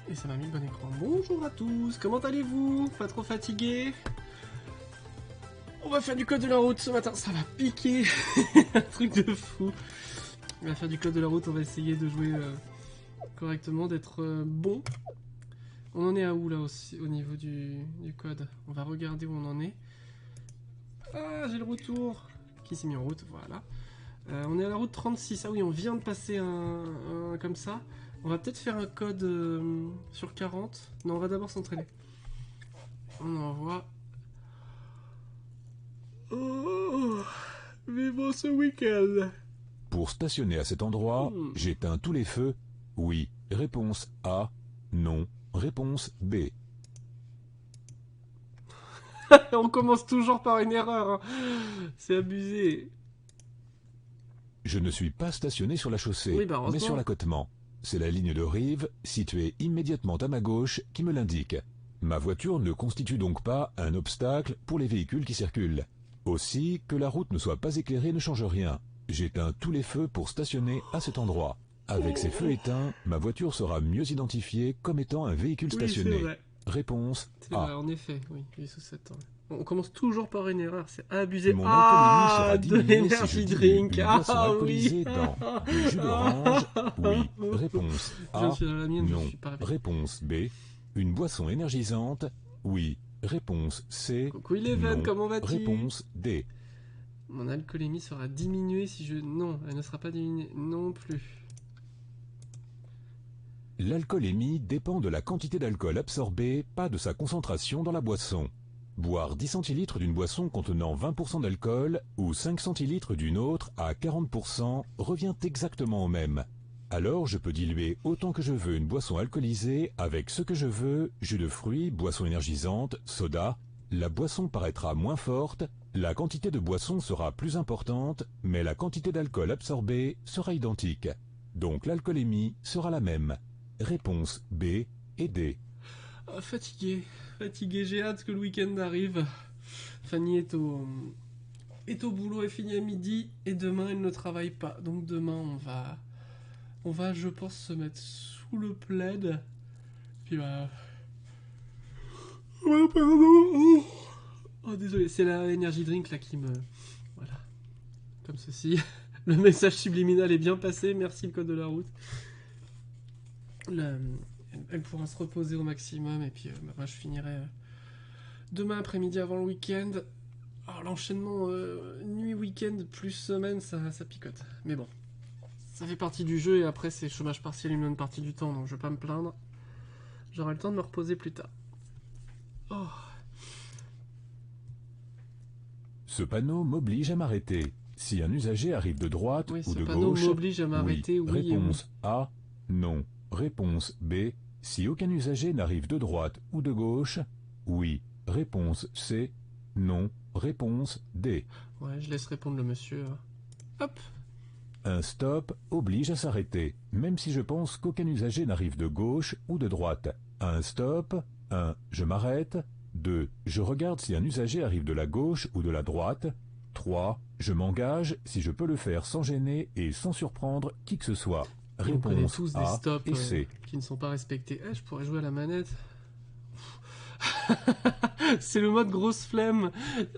Et ça m'a mis le bon écran. Bonjour à tous, comment allez-vous? Pas trop fatigué? On va faire du code de la route ce matin, ça va piquer. Un truc de fou. On va faire du code de la route, on va essayer de jouer correctement, d'être bon. On en est à où là aussi, au niveau du code? On va regarder où on en est. Ah, j'ai le retour. Qui s'est mis en route? Voilà. On est à la route 36. Ah oui, on vient de passer un comme ça. On va peut-être faire un code sur 40. Non, on va d'abord s'entraîner. On envoie. Oh, vivons ce week-end. Pour stationner à cet endroit, j'éteins tous les feux. Oui. Réponse A. Non. Réponse B. On commence toujours par une erreur. Hein. C'est abusé. Je ne suis pas stationné sur la chaussée, Oui, bah, mais sur l'accotement. C'est la ligne de rive, située immédiatement à ma gauche, qui me l'indique. Ma voiture ne constitue donc pas un obstacle pour les véhicules qui circulent. Aussi, que la route ne soit pas éclairée ne change rien. J'éteins tous les feux pour stationner à cet endroit. Avec ces feux éteints, ma voiture sera mieux identifiée comme étant un véhicule stationné. Vrai. Réponse C'est A. vrai, en effet, oui, il est sous 7 ans. On commence toujours par une erreur, c'est abusé. Mon alcoolémie sera de diminuée si je l'énergie dilue drink. une boisson Ah alcoolisée oui. dans du jus d'orange. Oui. Réponse A. J'en suis dans la mienne, Non. je suis pas réveillé. Réponse B. Une boisson énergisante. Oui. Réponse C. Coucou Eleven, Non. comment vas-tu? Réponse D. Mon alcoolémie sera diminuée si je... Non, elle ne sera pas diminuée non plus. L'alcoolémie dépend de la quantité d'alcool absorbée, pas de sa concentration dans la boisson. Boire 10 centilitres d'une boisson contenant 20% d'alcool ou 5 centilitres d'une autre à 40% revient exactement au même. Alors je peux diluer autant que je veux une boisson alcoolisée avec ce que je veux, jus de fruits, boisson énergisante, soda. La boisson paraîtra moins forte, la quantité de boisson sera plus importante, mais la quantité d'alcool absorbée sera identique. Donc l'alcoolémie sera la même. Réponse B et D. Oh, fatigué, j'ai hâte que le week-end arrive. Fanny est au boulot, elle finit à midi et demain elle ne travaille pas. Donc demain on va je pense se mettre sous le plaid. Puis bah... Oh pardon. Oh désolé, c'est la energy drink là qui me... Voilà. Comme ceci. Le message subliminal est bien passé, merci le code de la route. Elle pourra se reposer au maximum et puis moi je finirai demain après-midi avant le week-end. Alors l'enchaînement nuit-week-end plus semaine ça picote. Mais bon, ça fait partie du jeu et après c'est chômage partiel une bonne partie du temps donc je vais pas me plaindre. J'aurai le temps de me reposer plus tard. Oh. Ce panneau m'oblige à m'arrêter. Si un usager arrive de droite Oui, ou ce de panneau gauche, m'oblige à m'arrêter, oui. Réponse A, non. Réponse B, si aucun usager n'arrive de droite ou de gauche, oui. Réponse C, non. Réponse D. Ouais, je laisse répondre le monsieur. Hop. Un stop oblige à s'arrêter, même si je pense qu'aucun usager n'arrive de gauche ou de droite. Un stop, 1. Je m'arrête. 2. Je regarde si un usager arrive de la gauche ou de la droite. 3. Je m'engage si je peux le faire sans gêner et sans surprendre qui que ce soit. Réponse tous des A stops et C. qui ne sont pas respectés. Je pourrais jouer à la manette. C'est le mode grosse flemme.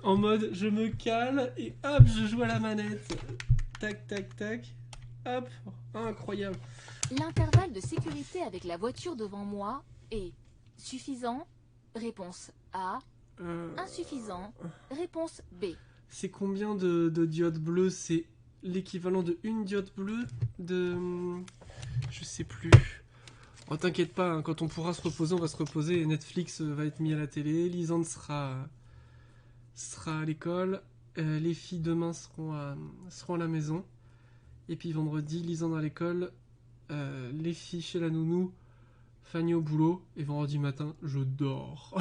En mode je me cale et hop, je joue à la manette. Tac, tac, tac. Hop. Incroyable. L'intervalle de sécurité avec la voiture devant moi est suffisant. Réponse A. Insuffisant. Réponse B. C'est combien de diodes bleues? C'est l'équivalent de une diode bleue de... Je sais plus. Oh, t'inquiète pas, hein, quand on pourra se reposer, on va se reposer. Netflix va être mis à la télé. Lisande sera à l'école. Les filles demain seront à la maison. Et puis vendredi, Lisande à l'école. Les filles chez la nounou. Fanny au boulot. Et vendredi matin, je dors.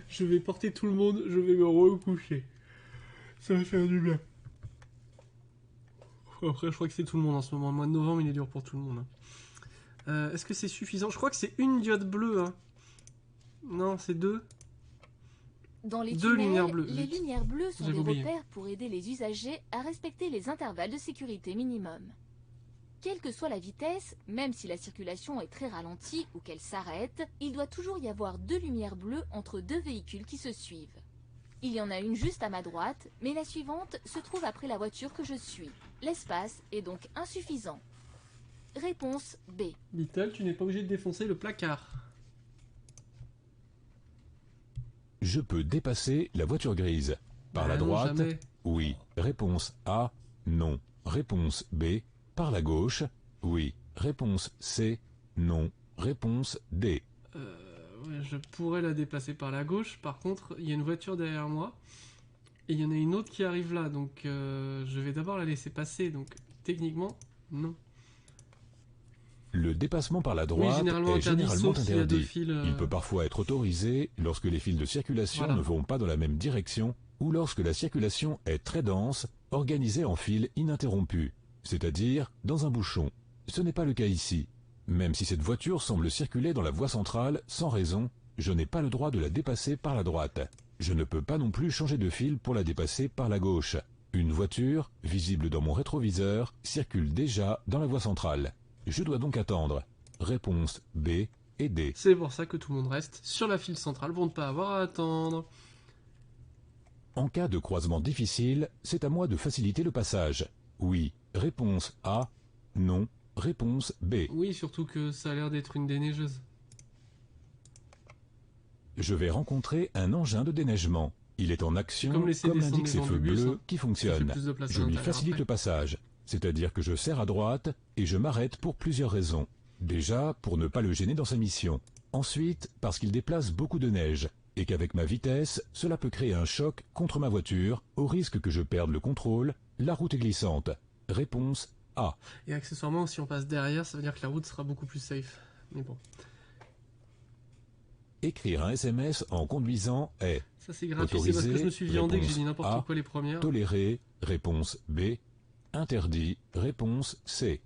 Je vais porter tout le monde. Je vais me recoucher. Ça va faire du bien. Après, je crois que c'est tout le monde en ce moment. Le mois de novembre, il est dur pour tout le monde. Est-ce que c'est suffisant? Je crois que c'est une diode bleue. Hein. Non, c'est 2. Dans les Deux tunnels, lumières bleues. les lumières bleues sont J'avais des oublié. repères pour aider les usagers à respecter les intervalles de sécurité minimum. Quelle que soit la vitesse, même si la circulation est très ralentie ou qu'elle s'arrête, il doit toujours y avoir deux lumières bleues entre deux véhicules qui se suivent. Il y en a une juste à ma droite, mais la suivante se trouve après la voiture que je suis. L'espace est donc insuffisant. Réponse B. Little, tu n'es pas obligé de défoncer le placard. Je peux dépasser la voiture grise. Par la non, droite, jamais. oui. Réponse A, non. Réponse B, par la gauche, oui. Réponse C, non. Réponse D. Ouais, je pourrais la dépasser par la gauche. Par contre, il y a une voiture derrière moi. Et il y en a une autre qui arrive là. Donc, je vais d'abord la laisser passer. Donc, techniquement, non. Le dépassement par la droite généralement est interdit, généralement sauf s'il y a deux interdit. fils, Il peut parfois être autorisé lorsque les fils de circulation Voilà. ne vont pas dans la même direction ou lorsque la circulation est très dense, organisée en fil ininterrompu, c'est-à-dire dans un bouchon. Ce n'est pas le cas ici. Même si cette voiture semble circuler dans la voie centrale sans raison, je n'ai pas le droit de la dépasser par la droite. Je ne peux pas non plus changer de fil pour la dépasser par la gauche. Une voiture, visible dans mon rétroviseur, circule déjà dans la voie centrale. Je dois donc attendre. Réponse B et D. C'est pour ça que tout le monde reste sur la file centrale pour ne pas avoir à attendre. En cas de croisement difficile, c'est à moi de faciliter le passage. Oui. Réponse A. Non. Réponse B. Oui, surtout que ça a l'air d'être une déneigeuse. Je vais rencontrer un engin de déneigement. Il est en action Comme laisser descendre l'indiquent les ces gens feux du bus, bleus hein. qui Ça fait fonctionnent. plus de place à Je lui l'intérieur facilite après. le passage, c'est-à-dire que je serre à droite et je m'arrête pour plusieurs raisons. Déjà, pour ne pas le gêner dans sa mission. Ensuite, parce qu'il déplace beaucoup de neige et qu'avec ma vitesse, cela peut créer un choc contre ma voiture au risque que je perde le contrôle. La route est glissante. Réponse A. Et accessoirement, si on passe derrière, ça veut dire que la route sera beaucoup plus safe. Mais bon, Écrire un SMS en conduisant est ça c'est gratuit, c'est parce que je me suis viandé que j'ai dit n'importe A. quoi les premières. toléré. Réponse B. Interdit. Réponse C.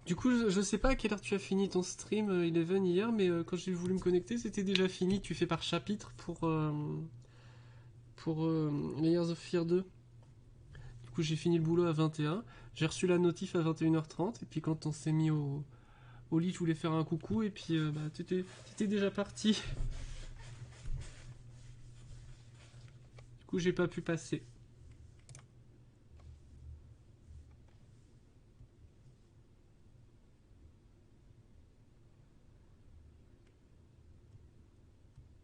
Du coup, je sais pas à quelle heure tu as fini ton stream Eleven hier, mais quand j'ai voulu me connecter, c'était déjà fini. Tu fais par chapitre pour Layers of Fear 2. Du coup, j'ai fini le boulot à 21. J'ai reçu la notif à 21h30. Et puis quand on s'est mis au lit, je voulais faire un coucou. Et puis, t'étais déjà parti. Du coup, j'ai pas pu passer.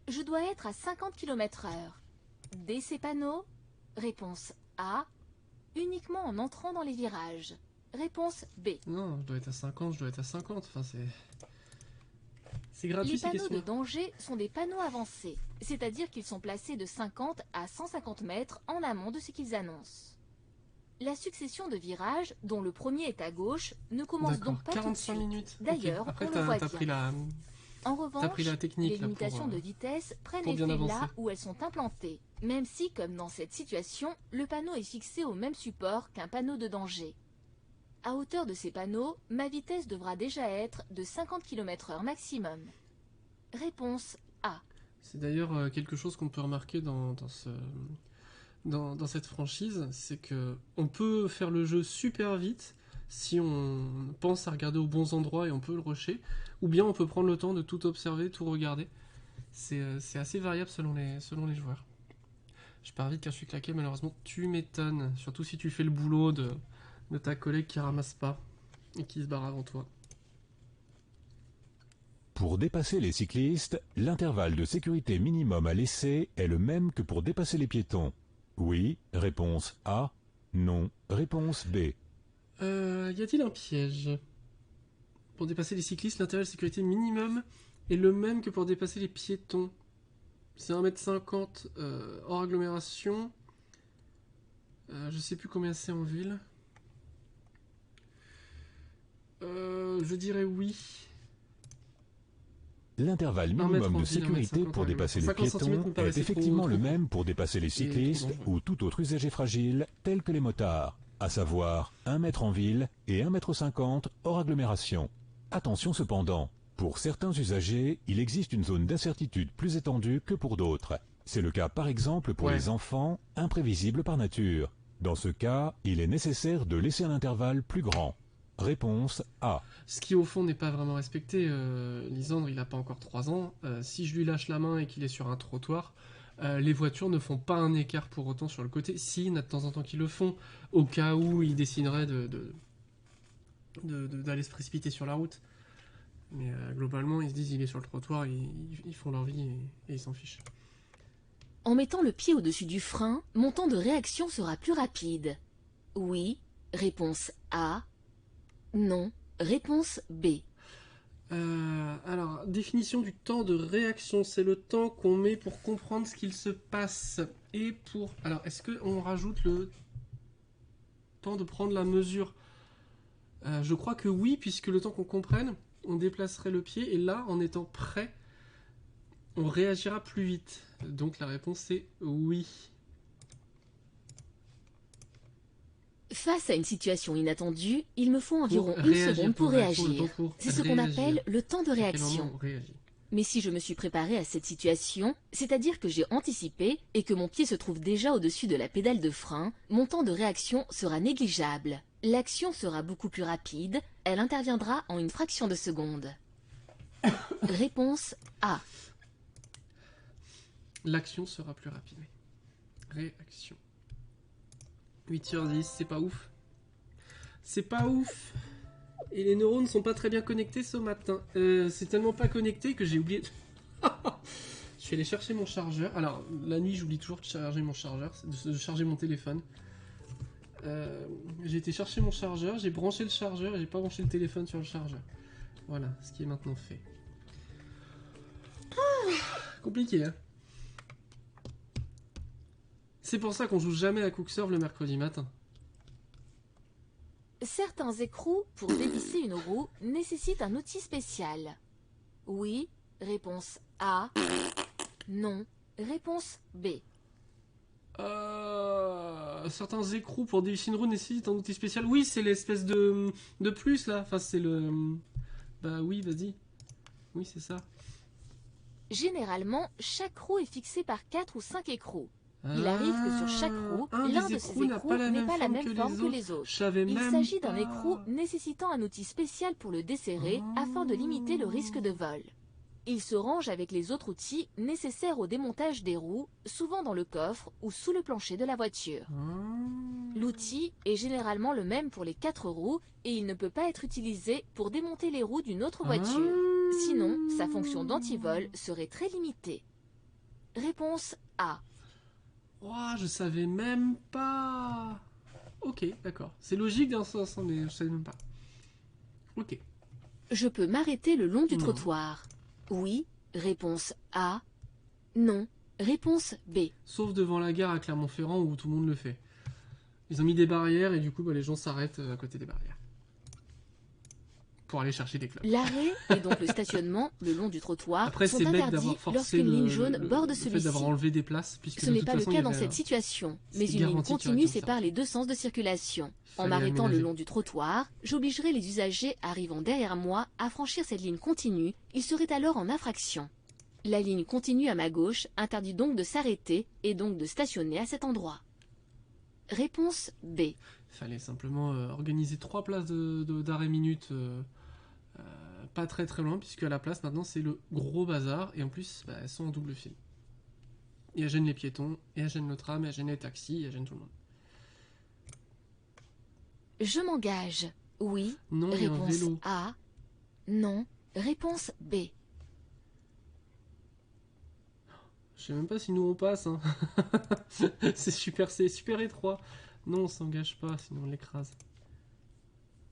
Je dois être à 50 km/h. D. Ces panneaux. Réponse A. Uniquement en entrant dans les virages. Réponse B. Non, je dois être à 50, je dois être à 50. Enfin, c'est gratuit Les ces panneaux de questions. danger sont des panneaux avancés, c'est-à-dire qu'ils sont placés de 50 à 150 mètres en amont de ce qu'ils annoncent. La succession de virages, dont le premier est à gauche, ne commence D'accord, donc pas tout de 45 suite. minutes. D'ailleurs, Ok. Après, on le voit t'as bien. pris la... En revanche, T'as pris la technique, les là, limitations pour, de vitesse prennent pour bien effet avancer. là où elles sont implantées, même si, comme dans cette situation, le panneau est fixé au même support qu'un panneau de danger. À hauteur de ces panneaux, ma vitesse devra déjà être de 50 km/h maximum. Réponse A. C'est d'ailleurs quelque chose qu'on peut remarquer dans cette franchise, c'est que on peut faire le jeu super vite si on pense à regarder aux bons endroits et on peut le rusher, ou bien on peut prendre le temps de tout observer, tout regarder. C'est assez variable selon les joueurs. Je pars vite car je suis claqué, malheureusement tu m'étonnes, surtout si tu fais le boulot de ta collègue qui ramasse pas et qui se barre avant toi. Pour dépasser les cyclistes, l'intervalle de sécurité minimum à laisser est le même que pour dépasser les piétons. Oui. Réponse A. Non. Réponse B. Y a-t-il un piège? Pour dépasser les cyclistes, l'intervalle de sécurité minimum est le même que pour dépasser les piétons. C'est 1,50 m hors agglomération. Je sais plus combien c'est en ville. Je dirais oui. L'intervalle mètre minimum en de ville, 1,50 sécurité m pour dépasser les 50 cm me piétons est paraissait effectivement trop le court. même pour dépasser les cyclistes trop dangereux. ou tout autre usager fragile tel que les motards, à savoir 1 mètre en ville et 1,50 m hors agglomération. Attention cependant, pour certains usagers, il existe une zone d'incertitude plus étendue que pour d'autres. C'est le cas par exemple pour Ouais. les enfants, imprévisibles par nature. Dans ce cas, il est nécessaire de laisser un intervalle plus grand. Réponse A. Ce qui au fond n'est pas vraiment respecté. Lisandre, il n'a pas encore 3 ans. Si je lui lâche la main et qu'il est sur un trottoir, les voitures ne font pas un écart pour autant sur le côté. Si, il y en a de temps en temps qui le font, au cas où ils décideraient d'aller se précipiter sur la route. Mais globalement, ils se disent il est sur le trottoir, ils font leur vie et ils s'en fichent. En mettant le pied au-dessus du frein, mon temps de réaction sera plus rapide. Oui, réponse A. Non, réponse B. Alors, définition du temps de réaction, c'est le temps qu'on met pour comprendre ce qu'il se passe. Et pour... Alors, est-ce qu'on rajoute le temps de prendre la mesure? Je crois que oui, puisque le temps qu'on comprenne, on déplacerait le pied, et là, en étant prêt, on réagira plus vite. Donc la réponse est oui. Face à une situation inattendue, il me faut environ une réagir, seconde pour réagir. pour C'est ce qu'on réagir. appelle le temps de À quel réaction. moment on réagit? Mais si je me suis préparé à cette situation, c'est-à-dire que j'ai anticipé et que mon pied se trouve déjà au-dessus de la pédale de frein, mon temps de réaction sera négligeable. L'action sera beaucoup plus rapide, elle interviendra en une fraction de seconde. Réponse A. L'action sera plus rapide. Réaction. 8 sur 10, c'est pas ouf. C'est pas ouf. Et les neurones ne sont pas très bien connectés ce matin. C'est tellement pas connecté que j'ai oublié... Je suis allé chercher mon chargeur. Alors, la nuit, j'oublie toujours de charger mon chargeur, de charger mon téléphone. J'ai été chercher mon chargeur, j'ai branché le chargeur et j'ai pas branché le téléphone sur le chargeur. Voilà, ce qui est maintenant fait. Compliqué, hein. C'est pour ça qu'on joue jamais à Cookserve le mercredi matin. Certains écrous, pour dévisser une roue, nécessitent un outil spécial. Oui, réponse A. Non, réponse B. Certains écrous pour dévisser une roue nécessitent un outil spécial. Oui, c'est l'espèce de plus là. Enfin, c'est le... Bah oui, vas-y. Oui, c'est ça. Généralement, chaque roue est fixée par 4 ou 5 écrous. Il arrive que sur chaque roue, un l'un des de ces écrous n'a écrous pas la n'ait même pas la forme même que forme les que autres. les autres. Je savais Il même s'agit d'un pas. écrou nécessitant un outil spécial pour le desserrer afin de limiter le risque de vol. Il se range avec les autres outils nécessaires au démontage des roues, souvent dans le coffre ou sous le plancher de la voiture. L'outil est généralement le même pour les 4 roues et il ne peut pas être utilisé pour démonter les roues d'une autre voiture. Sinon, sa fonction d'antivol serait très limitée. Réponse A. Ouah, je savais même pas. Ok, d'accord. C'est logique dans ce sens, mais je savais même pas. Ok. Je peux m'arrêter le long du Non. trottoir. Oui, réponse A. Non, réponse B. Sauf devant la gare à Clermont-Ferrand où tout le monde le fait. Ils ont mis des barrières et du coup, bah, les gens s'arrêtent à côté des barrières. Pour aller chercher des clubs. L'arrêt et donc le stationnement le long du trottoir Après, sont c'est bête interdits d'avoir forcé lorsqu'une ligne jaune borde le fait celui-ci. d'avoir enlevé des places, puisque Ce de n'est toute pas le façon, cas il y dans avait cette situation, c'est mais une ligne garanti qu'il y aurait continue dû sépare faire. les deux sens de circulation. En Fallait m'arrêtant le aménager. long du trottoir, j'obligerai les usagers arrivant derrière moi à franchir cette ligne continue, ils seraient alors en infraction. La ligne continue à ma gauche interdit donc de s'arrêter et donc de stationner à cet endroit. Réponse B. Il fallait simplement organiser 3 places d'arrêt minute pas très très loin, puisque à la place maintenant c'est le gros bazar, et en plus bah, elles sont en double fil. Et elles gênent les piétons, et elles gênent le tram, et elles gênent les taxis, et elles gênent tout le monde. Je m'engage. Oui. Non, il y a un Réponse vélo. A. Non. Réponse B. Je sais même pas si nous on passe. Hein. c'est super étroit. Non, on s'engage pas, sinon on l'écrase.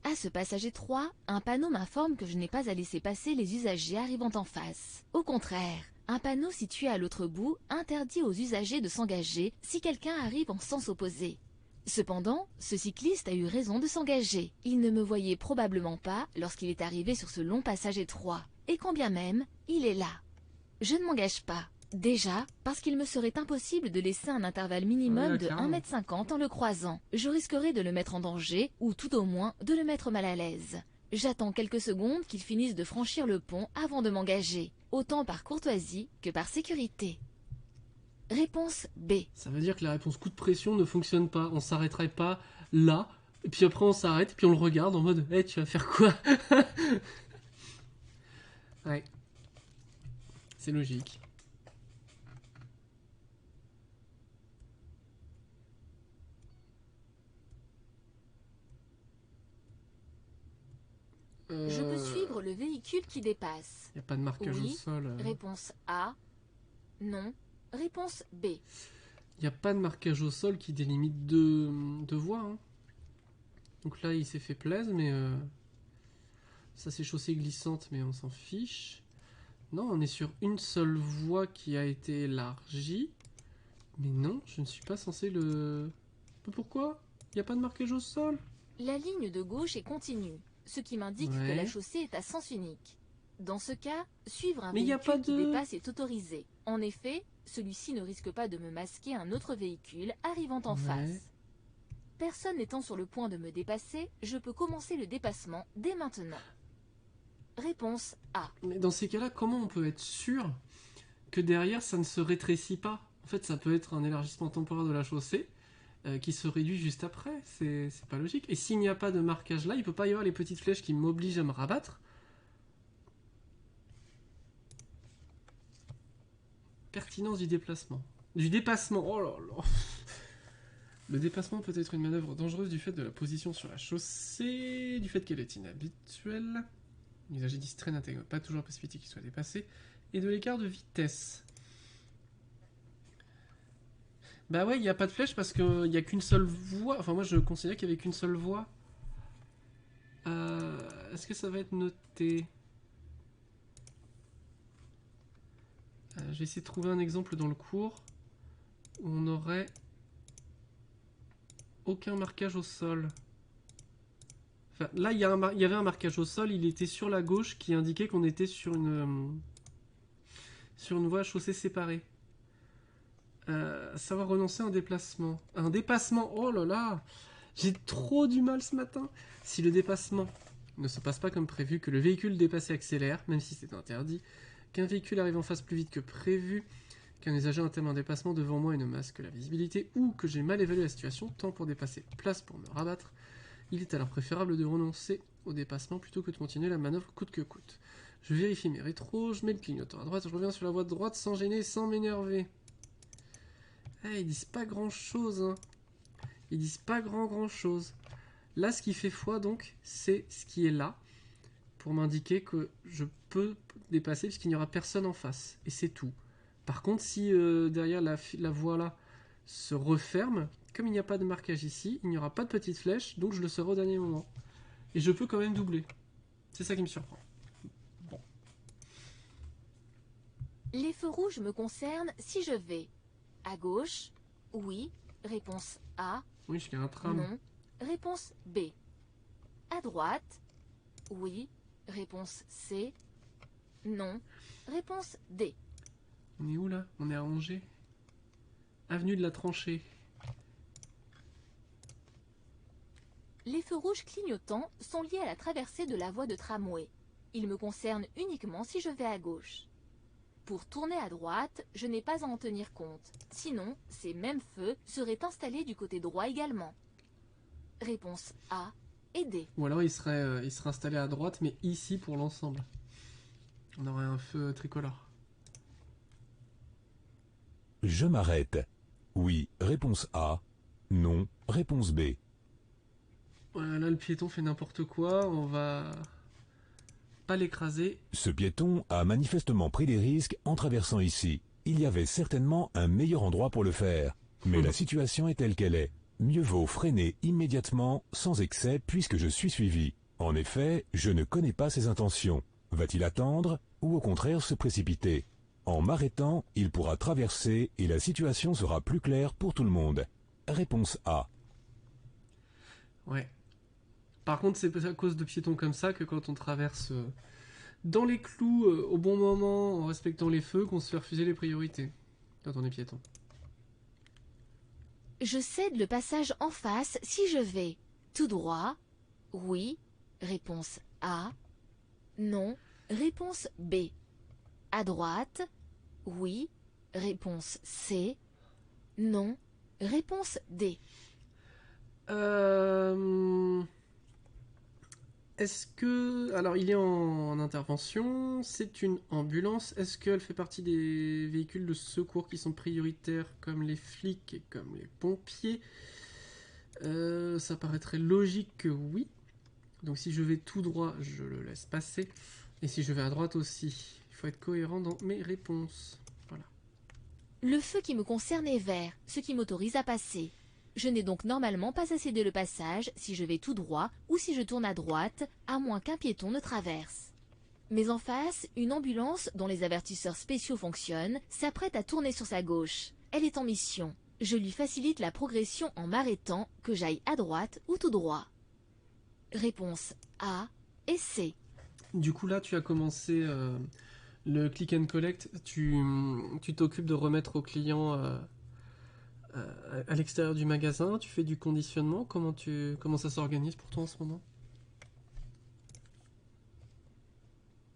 À ce passage étroit, un panneau m'informe que je n'ai pas à laisser passer les usagers arrivant en face. Au contraire, un panneau situé à l'autre bout interdit aux usagers de s'engager si quelqu'un arrive en sens opposé. Cependant, ce cycliste a eu raison de s'engager. Il ne me voyait probablement pas lorsqu'il est arrivé sur ce long passage étroit. Et quand bien même, il est là. Je ne m'engage pas. Déjà, parce qu'il me serait impossible de laisser un intervalle minimum Ouais, de clairement. 1,50 m en le croisant. Je risquerais de le mettre en danger, ou tout au moins de le mettre mal à l'aise. J'attends quelques secondes qu'il finisse de franchir le pont avant de m'engager, autant par courtoisie que par sécurité. Réponse B. Ça veut dire que la réponse coup de pression ne fonctionne pas. On s'arrêterait pas là, et puis après on s'arrête, et puis on le regarde en mode hey, tu vas faire quoi? Ouais. C'est logique. Je peux suivre le véhicule qui dépasse. Y a pas de marquage Oui. au sol. Réponse A. Non. Réponse B. Y a pas de marquage au sol qui délimite deux voies. Hein. Donc là, il s'est fait plaisir, mais ça c'est chaussée glissante, mais on s'en fiche. Non, on est sur une seule voie qui a été élargie. Mais non, je ne suis pas censé le... Pourquoi? Y a pas de marquage au sol? La ligne de gauche est continue, ce qui m'indique que Ouais. la chaussée est à sens unique. Dans ce cas, suivre un Mais y a véhicule pas qui de- dépasse est autorisé. En effet, celui-ci ne risque pas de me masquer un autre véhicule arrivant en Ouais. face. Personne n'étant sur le point de me dépasser, je peux commencer le dépassement dès maintenant. Réponse A. Mais dans ces cas-là, comment on peut être sûr que derrière ça ne se rétrécit pas? En fait, ça peut être un élargissement temporaire de la chaussée qui se réduit juste après. C'est pas logique. Et s'il n'y a pas de marquage là, il peut pas y avoir les petites flèches qui m'obligent à me rabattre. Pertinence du déplacement. Du dépassement. Oh là là. Le dépassement peut être une manœuvre dangereuse du fait de la position sur la chaussée, du fait qu'elle est inhabituelle. L'usager distrait n'intègre pas toujours la possibilité qu'il soit dépassé, et de l'écart de vitesse. Bah ouais, il n'y a pas de flèche parce qu'il n'y a qu'une seule voie. Enfin, moi je considère qu'il n'y avait qu'une seule voie. Est-ce que ça va être noté? Je vais essayer de trouver un exemple dans le cours où on n'aurait aucun marquage au sol. Enfin, là, il y avait un marquage au sol, il était sur la gauche qui indiquait qu'on était sur une voie chaussée séparée. Savoir renoncer à un déplacement. Un dépassement, oh là là! J'ai trop du mal ce matin. Si le dépassement ne se passe pas comme prévu, que le véhicule dépassé accélère, même si c'est interdit, qu'un véhicule arrive en face plus vite que prévu, qu'un usager entame un dépassement devant moi et ne masque la visibilité, ou que j'ai mal évalué la situation, tant pour dépasser place pour me rabattre, il est alors préférable de renoncer au dépassement plutôt que de continuer la manœuvre coûte que coûte. Je vérifie mes rétros, je mets le clignotant à droite, je reviens sur la voie de droite sans gêner, sans m'énerver. Ils disent pas grand chose, hein. Ils disent pas grand chose. Là, ce qui fait foi, donc, c'est ce qui est là, pour m'indiquer que je peux dépasser, puisqu'il n'y aura personne en face. Et c'est tout. Par contre, si derrière la voie là se referme, comme il n'y a pas de marquage ici, il n'y aura pas de petite flèche, donc je le saurai au dernier moment. Et je peux quand même doubler. C'est ça qui me surprend. Bon. Les feux rouges me concernent si je vais à gauche. Oui. Réponse A. Oui, jusqu'à un tram. Non. Réponse B. À droite. Oui. Réponse C. Non. Réponse D. On est où là? On est à Angers. Avenue de la Tranchée. Les feux rouges clignotants sont liés à la traversée de la voie de tramway. Ils me concernent uniquement si je vais à gauche. Pour tourner à droite, je n'ai pas à en tenir compte. Sinon, ces mêmes feux seraient installés du côté droit également. Réponse A et D. Ou alors il serait installé à droite, mais ici pour l'ensemble. On aurait un feu tricolore. Je m'arrête. Oui, réponse A. Non, réponse B. Voilà, là le piéton fait n'importe quoi, on va pas l'écraser. Ce piéton a manifestement pris des risques en traversant ici. Il y avait certainement un meilleur endroit pour le faire. Mais la situation est telle qu'elle est. Mieux vaut freiner immédiatement, sans excès, puisque je suis suivi. En effet, je ne connais pas ses intentions. Va-t-il attendre ou au contraire se précipiter? En m'arrêtant, il pourra traverser et la situation sera plus claire pour tout le monde. Réponse A. Ouais. Par contre, c'est à cause de piétons comme ça que quand on traverse dans les clous au bon moment, en respectant les feux, qu'on se fait refuser les priorités. Quand on est piéton. Je cède le passage en face si je vais tout droit. Oui. Réponse A. Non. Réponse B. À droite. Oui. Réponse C. Non. Réponse D. Est-ce que... Alors, il est en intervention, c'est une ambulance. Est-ce qu'elle fait partie des véhicules de secours qui sont prioritaires, comme les flics et comme les pompiers? Ça paraîtrait logique que oui. Donc si je vais tout droit, je le laisse passer. Et si je vais à droite aussi. Il faut être cohérent dans mes réponses. Voilà. Le feu qui me concerne est vert, ce qui m'autorise à passer. Je n'ai donc normalement pas à céder le passage si je vais tout droit ou si je tourne à droite, à moins qu'un piéton ne traverse. Mais en face, une ambulance dont les avertisseurs spéciaux fonctionnent s'apprête à tourner sur sa gauche. Elle est en mission. Je lui facilite la progression en m'arrêtant, que j'aille à droite ou tout droit. Réponse A et C. Du coup là, tu as commencé le click and collect. Tu t'occupes de remettre au client à l'extérieur du magasin. Tu fais du conditionnement. Comment ça s'organise pour toi en ce moment?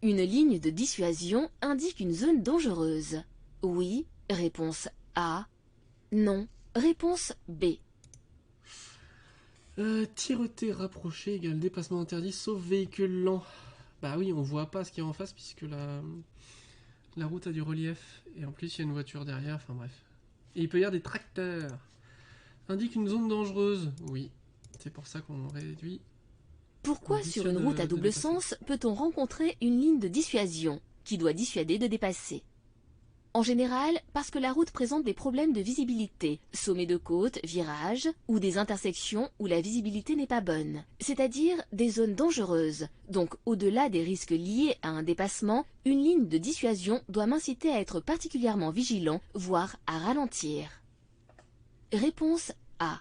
Une ligne de dissuasion indique une zone dangereuse. Oui, réponse A. Non, réponse B. Tireté rapproché égale dépassement interdit sauf véhicule lent. Bah oui, on voit pas ce qu'il y a en face puisque la route a du relief. Et en plus, il y a une voiture derrière. Enfin bref. Et il peut y avoir des tracteurs. Indique une zone dangereuse. Oui, c'est pour ça qu'on réduit. Pourquoi sur une route à double sens peut-on rencontrer une ligne de dissuasion qui doit dissuader de dépasser? En général, parce que la route présente des problèmes de visibilité, sommets de côte, virages, ou des intersections où la visibilité n'est pas bonne, c'est-à-dire des zones dangereuses. Donc, au-delà des risques liés à un dépassement, une ligne de dissuasion doit m'inciter à être particulièrement vigilant, voire à ralentir. Réponse A.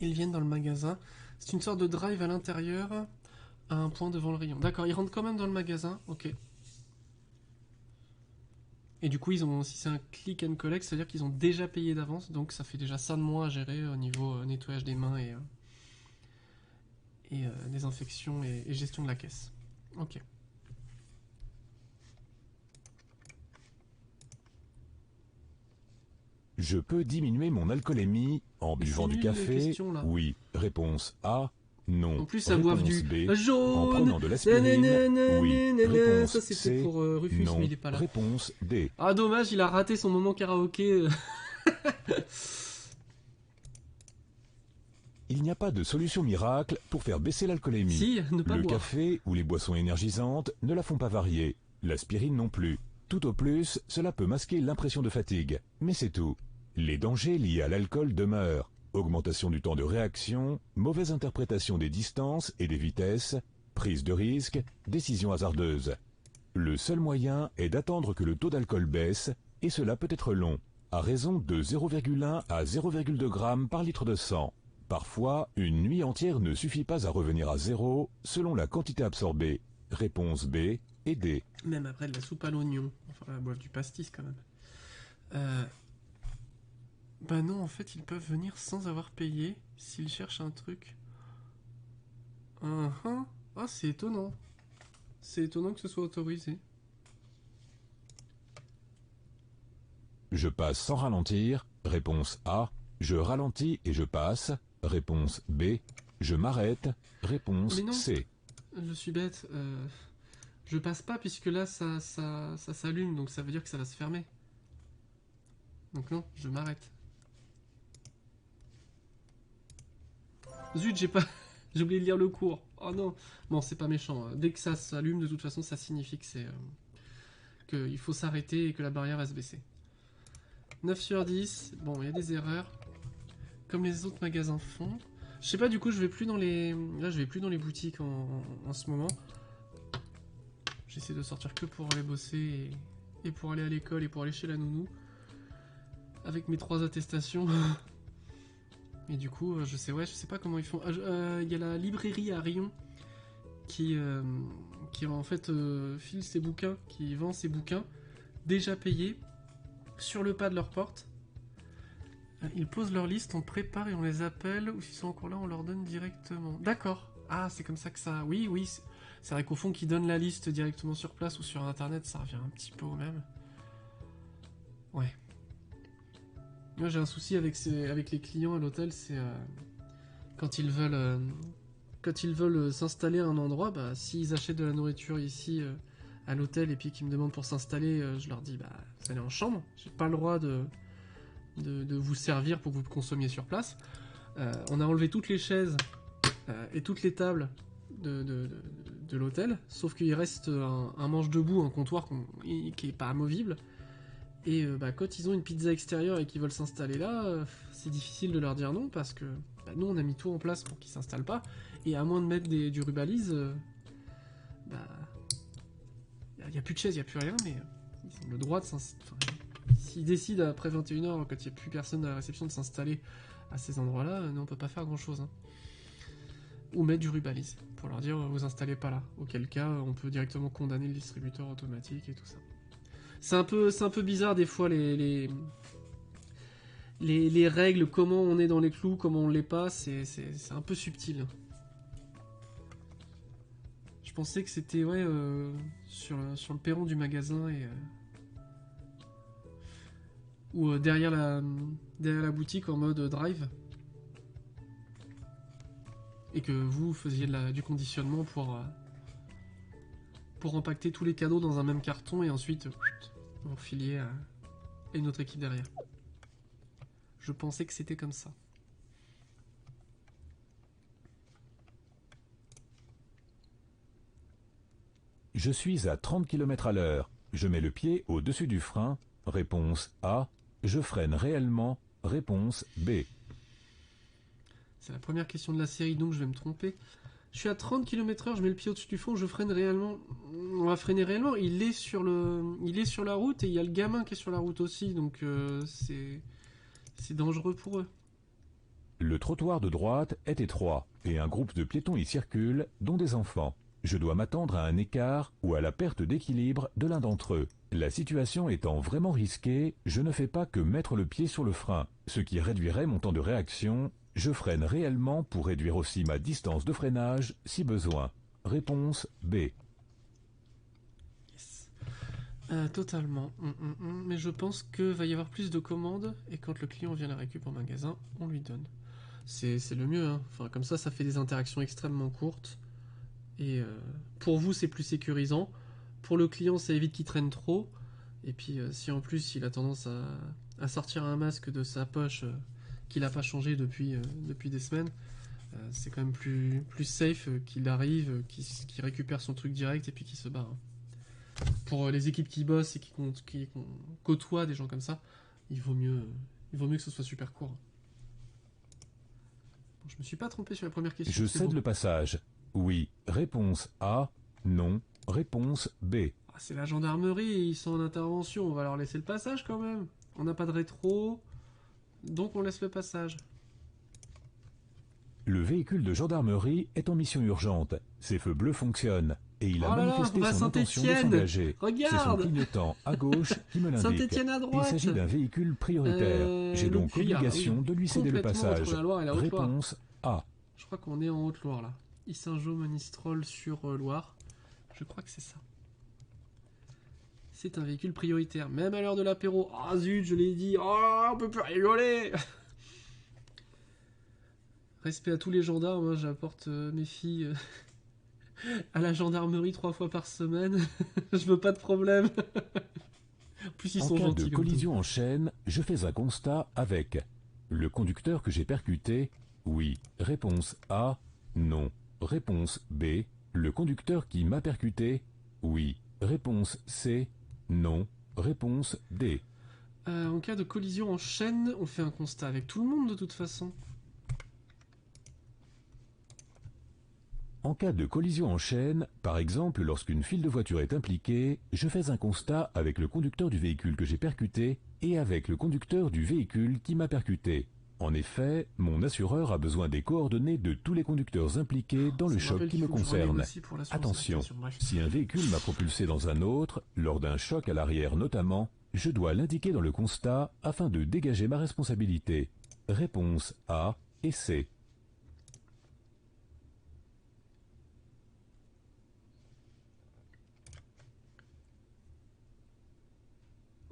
Ils viennent dans le magasin. C'est une sorte de drive à l'intérieur, à un point devant le rayon. D'accord, ils rentrent quand même dans le magasin. Ok. Et du coup, si c'est un click and collect, c'est-à-dire qu'ils ont déjà payé d'avance, donc ça fait déjà ça de moins à gérer au niveau nettoyage des mains et désinfection et gestion de la caisse. Ok. Je peux diminuer mon alcoolémie en buvant du café? Oui. Réponse A. Non. En plus, ça boive du jaune. En prenant de l'aspirine? Oui. Réponse ça, c'était C. Pour Rufus, non. mais il est pas là. Réponse D. Ah, dommage, il a raté son moment karaoké. Il n'y a pas de solution miracle pour faire baisser l'alcoolémie. Si, ne pas Le boire. café ou les boissons énergisantes ne la font pas varier. L'aspirine non plus. Tout au plus, cela peut masquer l'impression de fatigue. Mais c'est tout. Les dangers liés à l'alcool demeurent. Augmentation du temps de réaction, mauvaise interprétation des distances et des vitesses, prise de risque, décision hasardeuse. Le seul moyen est d'attendre que le taux d'alcool baisse, et cela peut être long, à raison de 0,1 à 0,2 g par litre de sang. Parfois, une nuit entière ne suffit pas à revenir à zéro, selon la quantité absorbée. Réponse B et D. Même après de la soupe à l'oignon. Enfin, boire du pastis quand même. Bah non, en fait, ils peuvent venir sans avoir payé s'ils cherchent un truc. Ah, c'est étonnant. C'est étonnant que ce soit autorisé. Je passe sans ralentir. Réponse A. Je ralentis et je passe. Réponse B. Je m'arrête. Réponse Mais non. C. Je suis bête. Je passe pas puisque là, ça s'allume, donc ça veut dire que ça va se fermer. Donc non, je m'arrête. Zut, j'ai oublié de lire le cours. Oh non. Bon, c'est pas méchant. Dès que ça s'allume, de toute façon, ça signifie que qu'il faut s'arrêter et que la barrière va se baisser. 9 sur 10. Bon, il y a des erreurs. Comme les autres magasins font. Je sais pas, du coup, je vais plus dans les... Là, je vais plus dans les boutiques en ce moment. J'essaie de sortir que pour aller bosser et pour aller à l'école et pour aller chez la nounou. Avec mes 3 attestations. Et du coup, je sais pas comment ils font. Il y a la librairie à Rion qui en fait file ses bouquins, qui vend ses bouquins déjà payés sur le pas de leur porte. Ils posent leur liste, on prépare et on les appelle, ou s'ils sont encore là, on leur donne directement. D'accord. Ah, c'est comme ça que ça... Oui, c'est vrai qu'au fond, qu'ils donnent la liste directement sur place ou sur internet, ça revient un petit peu au même. Ouais. Moi j'ai un souci avec, avec les clients à l'hôtel, c'est quand ils veulent s'installer à un endroit, bah, s'ils achètent de la nourriture ici à l'hôtel et puis qu'ils me demandent pour s'installer, je leur dis bah vous allez en chambre, j'ai pas le droit de vous servir pour que vous consommiez sur place. On a enlevé toutes les chaises et toutes les tables de, de, de- de l'hôtel, sauf qu'il reste un manche debout, un comptoir qui est pas amovible. Et bah, quand ils ont une pizza extérieure et qu'ils veulent s'installer là, c'est difficile de leur dire non parce que bah, nous on a mis tout en place pour qu'ils s'installent pas. Et à moins de mettre du rubalise, bah il y a plus de chaise, il y a plus rien, mais ils ont le droit de s'installer. Enfin, s'ils décident après 21h, quand il n'y a plus personne à la réception, de s'installer à ces endroits-là, nous on peut pas faire grand-chose. Hein. Ou mettre du rubalise pour leur dire vous installez pas là. Auquel cas, on peut directement condamner le distributeur automatique et tout ça. C'est un peu bizarre des fois les règles, comment on est dans les clous, comment on l'est pas, c'est un peu subtil. Je pensais que c'était ouais sur le perron du magasin et ou derrière la boutique en mode drive et que vous faisiez du conditionnement pour empaqueter tous les cadeaux dans un même carton et ensuite vous refiliez à une autre équipe derrière. Je pensais que c'était comme ça. Je suis à 30 km à l'heure. Je mets le pied au-dessus du frein. Réponse A. Je freine réellement. Réponse B. C'est la première question de la série, donc je vais me tromper. Je suis à 30 km/h, je mets le pied au-dessus du fond, je freine réellement. On va freiner réellement. Il est sur la route et il y a le gamin qui est sur la route aussi, donc c'est dangereux pour eux. Le trottoir de droite est étroit et un groupe de piétons y circule, dont des enfants. Je dois m'attendre à un écart ou à la perte d'équilibre de l'un d'entre eux. La situation étant vraiment risquée, je ne fais pas que mettre le pied sur le frein, ce qui réduirait mon temps de réaction. Je freine réellement pour réduire aussi ma distance de freinage si besoin. Réponse B. Yes. Totalement. Mais je pense que va y avoir plus de commandes et quand le client vient la récup en magasin, on lui donne. C'est le mieux, hein. Enfin, comme ça fait des interactions extrêmement courtes. Et pour vous, c'est plus sécurisant. Pour le client, ça évite qu'il traîne trop. Et puis, si en plus il a tendance à sortir un masque de sa poche qu'il n'a pas changé depuis des semaines, c'est quand même plus safe qu'il arrive, qu'il récupère son truc direct et puis qu'il se barre. Hein. Pour les équipes qui bossent et qui côtoient des gens comme ça, il vaut mieux que ce soit super court. Bon, je me suis pas trompé sur la première question. Je cède bon. le passage. Oui. Réponse A. Non. Réponse B. Ah, c'est la gendarmerie, ils sont en intervention, on va leur laisser le passage quand même. On n'a pas de rétro, donc on laisse le passage. Le véhicule de gendarmerie est en mission urgente. Ses feux bleus fonctionnent et il a Oh là là, manifesté on va à son intention de Saint-Étienne. s'engager. C'est son Regarde, clignotant à gauche qui me l'indique. Saint-Étienne à Il droite. s'agit d'un véhicule prioritaire. J'ai Le donc Puy, obligation oui, de lui céder le complètement passage. entre la Loire et la Haute-Loire. Réponse A. Je crois qu'on est en Haute-Loire là. Yssingeaux-Monistrol sur Loire. Je crois que c'est ça. C'est un véhicule prioritaire, même à l'heure de l'apéro. Ah zut, je l'ai dit. Oh, on peut plus rigoler. Respect à tous les gendarmes, hein, j'apporte mes filles à la gendarmerie 3 fois par semaine. Je veux pas de problème. En plus, ils En sont cas gentils. de Comme collision en chaîne, je fais un constat avec le conducteur que j'ai percuté. Oui. Réponse A. Non. Réponse B. Le conducteur qui m'a percuté. Oui. Réponse C. Non. Réponse D. En cas de collision en chaîne, on fait un constat avec tout le monde de toute façon. En cas de collision en chaîne, par exemple lorsqu'une file de voitures est impliquée, je fais un constat avec le conducteur du véhicule que j'ai percuté et avec le conducteur du véhicule qui m'a percuté. En effet, mon assureur a besoin des coordonnées de tous les conducteurs impliqués dans le choc qui me concerne. Attention, si un véhicule m'a propulsé dans un autre, lors d'un choc à l'arrière notamment, je dois l'indiquer dans le constat afin de dégager ma responsabilité. Réponse A et C.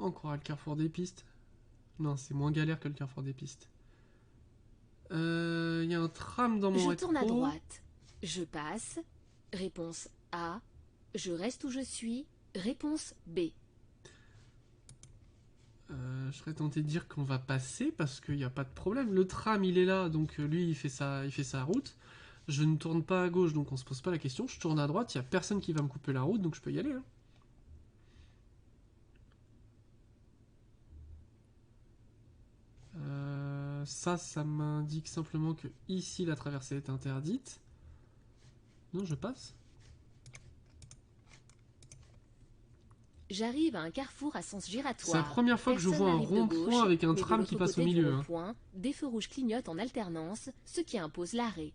Encore le carrefour des pistes. Non, c'est moins galère que le carrefour des pistes. Il y a un tram dans mon Je rétro. tourne à droite. Je passe. Réponse A. Je reste où je suis. Réponse B. Je serais tenté de dire qu'on va passer parce qu'il n'y a pas de problème. Le tram, il est là, donc lui, il fait sa route. Je ne tourne pas à gauche, donc on se pose pas la question. Je tourne à droite, il n'y a personne qui va me couper la route, donc je peux y aller. Hein. Ça m'indique simplement que ici, la traversée est interdite. Non, je passe. J'arrive à un carrefour à sens C'est giratoire. la première fois que je Personne vois un n'arrive de rond-point gauche, avec un mais de tram qui l'autre passe au côté du milieu. Hein. rond-point, des feux rouges clignotent en alternance, ce qui impose l'arrêt.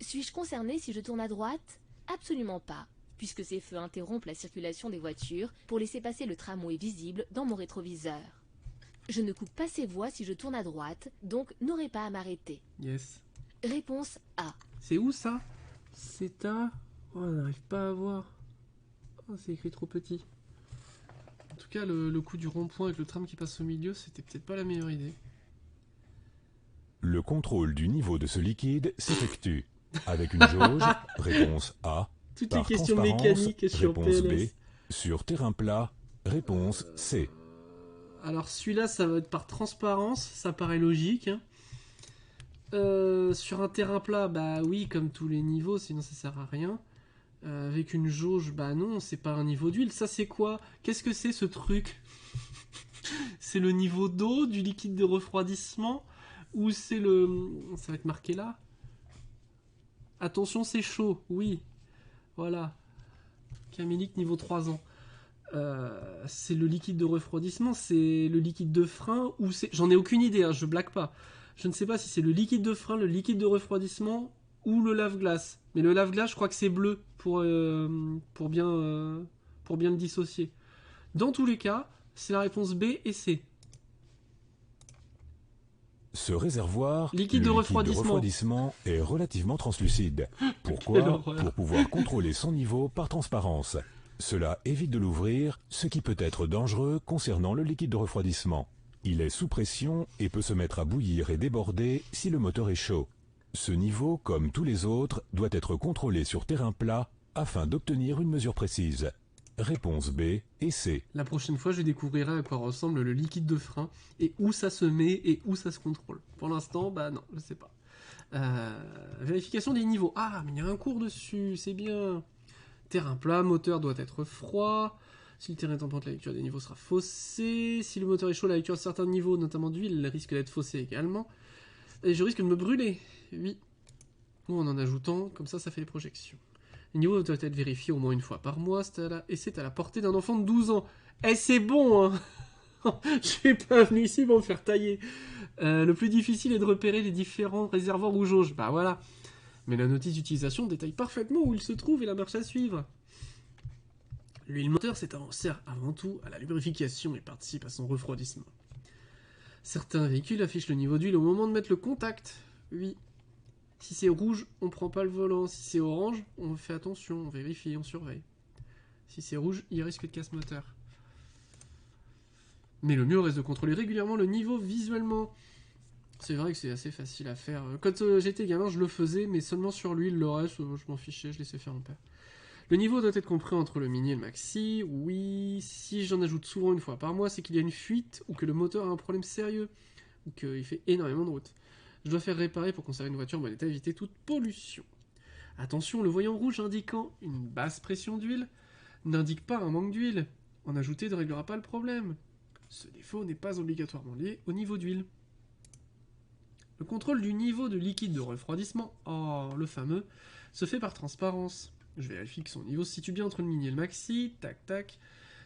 Suis-je concerné si je tourne à droite? Absolument pas, puisque ces feux interrompent la circulation des voitures pour laisser passer le tramway visible dans mon rétroviseur. Je ne coupe pas ces voies si je tourne à droite, donc n'aurai pas à m'arrêter. Yes. Réponse A. C'est où ça? C'est à... Oh, on n'arrive pas à voir. Oh, c'est écrit trop petit. En tout cas, le coup du rond-point avec le tram qui passe au milieu, c'était peut-être pas la meilleure idée. Le contrôle du niveau de ce liquide s'effectue avec une jauge, réponse A, Toutes les par questions transparence, mécaniques, je suis en réponse B, PLS. sur terrain plat, réponse C. Alors celui-là, ça va être par transparence, ça paraît logique. Hein. Sur un terrain plat, bah oui, comme tous les niveaux, sinon ça sert à rien. Avec une jauge, bah non, c'est pas un niveau d'huile. Ça c'est quoi? Qu'est-ce que c'est ce truc? C'est le niveau d'eau, du liquide de refroidissement? Ou c'est le... Ça va être marqué là. Attention, c'est chaud, oui. Voilà. Camélique niveau 3 ans. C'est le liquide de refroidissement, c'est le liquide de frein ou c'est... J'en ai aucune idée, hein, je blague pas. Je ne sais pas si c'est le liquide de frein, le liquide de refroidissement ou le lave-glace. Mais le lave-glace, je crois que c'est bleu pour bien le dissocier. Dans tous les cas, c'est la réponse B et C. Ce réservoir, Liquide de refroidissement. est relativement translucide. Quelle Pourquoi? horreur. Pour pouvoir contrôler son niveau par transparence. Cela évite de l'ouvrir, ce qui peut être dangereux concernant le liquide de refroidissement. Il est sous pression et peut se mettre à bouillir et déborder si le moteur est chaud. Ce niveau, comme tous les autres, doit être contrôlé sur terrain plat afin d'obtenir une mesure précise. Réponse B et C. La prochaine fois, je découvrirai à quoi ressemble le liquide de frein et où ça se met et où ça se contrôle. Pour l'instant, bah non, je sais pas. Vérification des niveaux. Ah, mais il y a un cours dessus, c'est bien. Terrain plat, moteur doit être froid. Si le terrain est en pente, la lecture des niveaux sera faussée. Si le moteur est chaud, la lecture de certains niveaux, notamment d'huile, risque d'être faussée également. Et je risque de me brûler. Oui. Ou en ajoutant, comme ça fait les projections. Les niveaux doivent être vérifiés au moins une fois par mois, et c'est à la portée d'un enfant de 12 ans. Eh, c'est bon, hein. Je suis pas venu ici pour me faire tailler. Le plus difficile est de repérer les différents réservoirs ou jauges. Bah voilà. Mais la notice d'utilisation détaille parfaitement où il se trouve et la marche à suivre. L'huile moteur sert avant tout à la lubrification et participe à son refroidissement. Certains véhicules affichent le niveau d'huile au moment de mettre le contact. Oui. Si c'est rouge, on prend pas le volant. Si c'est orange, on fait attention, on vérifie, on surveille. Si c'est rouge, il risque de casse moteur. Mais le mieux reste de contrôler régulièrement le niveau visuellement. C'est vrai que c'est assez facile à faire. Quand j'étais gamin, je le faisais, mais seulement sur l'huile. Le reste, je m'en fichais, je laissais faire mon père. Le niveau doit être compris entre le mini et le maxi. Oui, si j'en ajoute souvent une fois par mois, c'est qu'il y a une fuite ou que le moteur a un problème sérieux ou qu'il fait énormément de route. Je dois faire réparer pour conserver une voiture en bon état et éviter toute pollution. Attention, le voyant rouge indiquant une basse pression d'huile n'indique pas un manque d'huile. En ajouter ne réglera pas le problème. Ce défaut n'est pas obligatoirement lié au niveau d'huile. Le contrôle du niveau de liquide de refroidissement, oh, le fameux, se fait par transparence. Je vérifie que son niveau se situe bien entre le mini et le maxi, tac tac.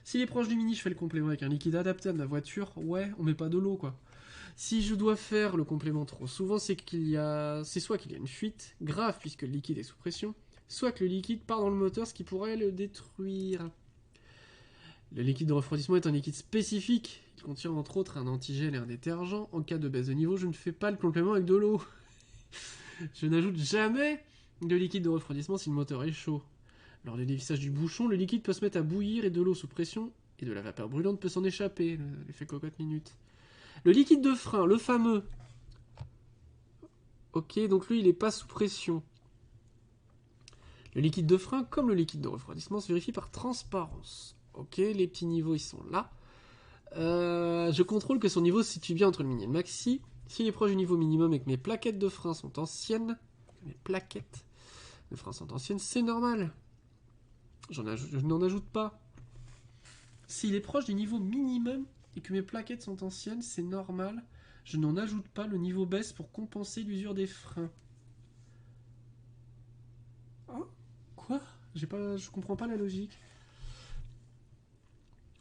S'il est proche du mini, je fais le complément avec un liquide adapté à ma voiture, ouais, on met pas de l'eau quoi. Si je dois faire le complément trop souvent, c'est soit qu'il y a une fuite grave puisque le liquide est sous pression, soit que le liquide part dans le moteur, ce qui pourrait le détruire. Le liquide de refroidissement est un liquide spécifique. Il contient entre autres un antigel et un détergent. En cas de baisse de niveau, je ne fais pas le complément avec de l'eau. Je n'ajoute jamais de liquide de refroidissement si le moteur est chaud. Lors du dévissage du bouchon, le liquide peut se mettre à bouillir et de l'eau sous pression Et de la vapeur brûlante peut s'en échapper, l'effet cocotte minute. Le liquide de frein, le fameux. Ok, donc lui, il n'est pas sous pression. Le liquide de frein, comme le liquide de refroidissement, se vérifie par transparence. Ok, les petits niveaux, ils sont là. Je contrôle que son niveau se situe bien entre le mini et le maxi. S'il est proche du niveau minimum et que mes plaquettes de frein sont anciennes, mes plaquettes de frein sont anciennes, c'est normal. Je n'en ajoute pas. S'il est proche du niveau minimum et que mes plaquettes sont anciennes, c'est normal. Je n'en ajoute pas, le niveau baisse pour compenser l'usure des freins. Oh, quoi? Je comprends pas la logique.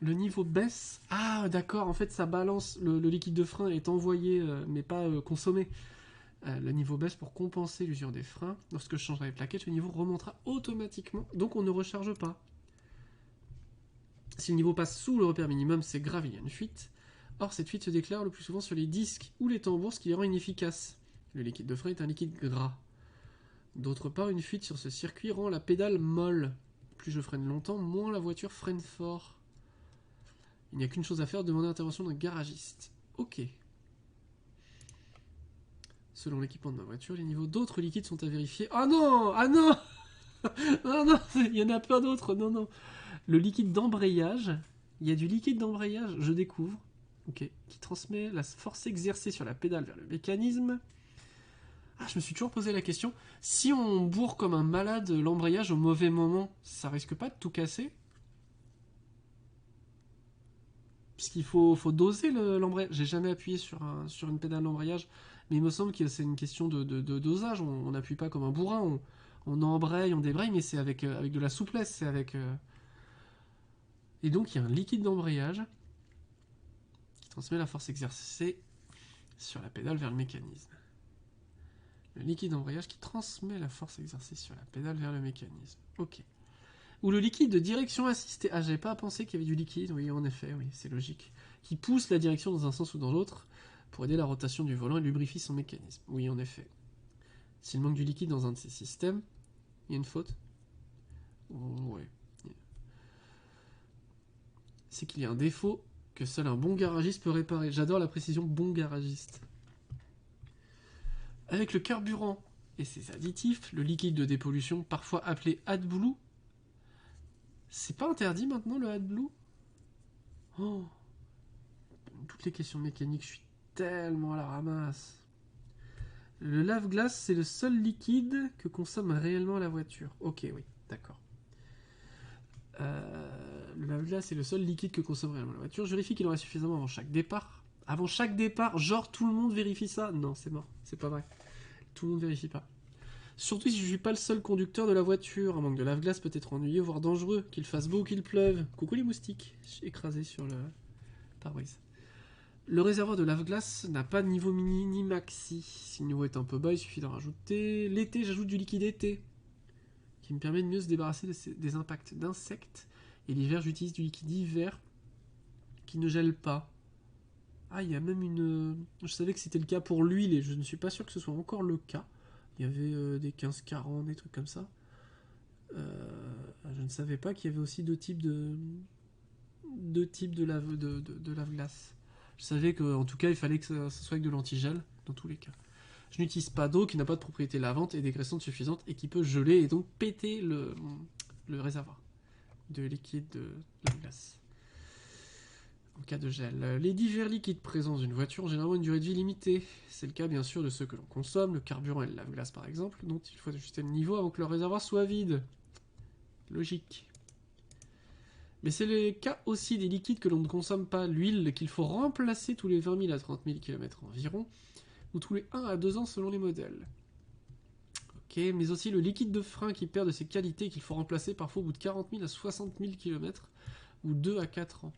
Le niveau baisse. Ah, d'accord, en fait, ça balance. Le liquide de frein est envoyé, mais pas consommé. Le niveau baisse pour compenser l'usure des freins. Lorsque je changerai les plaquettes, le niveau remontera automatiquement. Donc, on ne recharge pas. Si le niveau passe sous le repère minimum, c'est grave, il y a une fuite. Or, cette fuite se déclare le plus souvent sur les disques ou les tambours, ce qui les rend inefficaces. Le liquide de frein est un liquide gras. D'autre part, une fuite sur ce circuit rend la pédale molle. Plus je freine longtemps, moins la voiture freine fort. Il n'y a qu'une chose à faire, demander l'intervention d'un garagiste. Ok. Selon l'équipement de ma voiture, les niveaux d'autres liquides sont à vérifier. Ah non! Ah non! Ah non! Il y en a plein d'autres. Non, non. Le liquide d'embrayage. Il y a du liquide d'embrayage, je découvre. Ok. Qui transmet la force exercée sur la pédale vers le mécanisme. Ah, je me suis toujours posé la question. Si on bourre comme un malade l'embrayage au mauvais moment, ça risque pas de tout casser? Parce qu'il faut doser l'embrayage. J'ai jamais appuyé sur une pédale d'embrayage, mais il me semble que c'est une question de dosage. On n'appuie pas comme un bourrin, on embraye, on débraye, mais c'est avec de la souplesse. C'est avec. Et donc il y a un liquide d'embrayage qui transmet la force exercée sur la pédale vers le mécanisme. Le liquide d'embrayage qui transmet la force exercée sur la pédale vers le mécanisme. Ok. Ou le liquide de direction assistée. Ah, j'avais pas pensé qu'il y avait du liquide. Oui, en effet, oui, c'est logique. Qui pousse la direction dans un sens ou dans l'autre pour aider la rotation du volant et lubrifie son mécanisme. Oui, en effet. S'il manque du liquide dans un de ces systèmes, il y a une faute. Ouais. C'est qu'il y a un défaut que seul un bon garagiste peut réparer. J'adore la précision bon garagiste. Avec le carburant et ses additifs, le liquide de dépollution, parfois appelé AdBlue, c'est pas interdit maintenant le AdBlue? Oh, toutes les questions mécaniques, je suis tellement à la ramasse. Le lave-glace, c'est le seul liquide que consomme réellement la voiture. Ok, oui, d'accord. Le lave-glace est le seul liquide que consomme réellement la voiture. Je vérifie qu'il en reste suffisamment avant chaque départ. Avant chaque départ, genre tout le monde vérifie ça? Non, c'est mort, c'est pas vrai. Tout le monde vérifie pas. Surtout si je suis pas le seul conducteur de la voiture. Un manque de lave-glace peut être ennuyeux, voire dangereux, qu'il fasse beau ou qu'il pleuve. Coucou les moustiques, écrasés sur le pare-brise. Le réservoir de lave-glace n'a pas de niveau mini ni maxi. Si le niveau est un peu bas, il suffit d'en rajouter. L'été, j'ajoute du liquide été, qui me permet de mieux se débarrasser des impacts d'insectes. Et l'hiver, j'utilise du liquide hiver, qui ne gèle pas. Ah, il y a même une... Je savais que c'était le cas pour l'huile, et je ne suis pas sûr que ce soit encore le cas. Il y avait des 15-40, des trucs comme ça. Je ne savais pas qu'il y avait aussi deux types de lave-glace. Je savais qu'en tout cas, il fallait que ça soit avec de l'antigel, dans tous les cas. Je n'utilise pas d'eau qui n'a pas de propriété lavante et dégraissante suffisante et qui peut geler et donc péter le réservoir de liquide de lave-glace. En cas de gel. Les divers liquides présents dans une voiture ont généralement une durée de vie limitée. C'est le cas bien sûr de ceux que l'on consomme, le carburant et le lave-glace par exemple, dont il faut ajuster le niveau avant que le réservoir soit vide. Logique. Mais c'est le cas aussi des liquides que l'on ne consomme pas, l'huile qu'il faut remplacer tous les 20 000 à 30 000 km environ, ou tous les 1 à 2 ans selon les modèles. Ok, mais aussi le liquide de frein qui perd de ses qualités et qu'il faut remplacer parfois au bout de 40 000 à 60 000 km, ou 2 à 4 ans.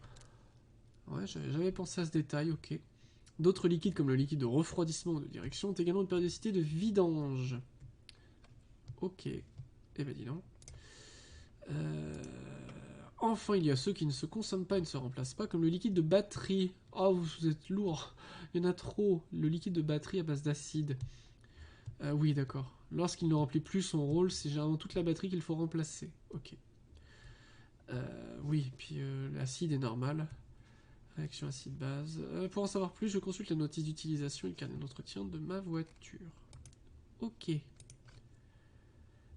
Ouais, j'avais pensé à ce détail, ok. D'autres liquides comme le liquide de refroidissement ou de direction ont également une périodicité de vidange. Ok, eh ben dis donc. Enfin, il y a ceux qui ne se consomment pas et ne se remplacent pas, comme le liquide de batterie. Oh, vous êtes lourd. Il y en a trop. Le liquide de batterie à base d'acide. Oui, d'accord. Lorsqu'il ne remplit plus son rôle, c'est généralement toute la batterie qu'il faut remplacer. Ok. Oui, puis l'acide est normal. Réaction acide-base. Pour en savoir plus, je consulte la notice d'utilisation et le carnet d'entretien de ma voiture. Ok.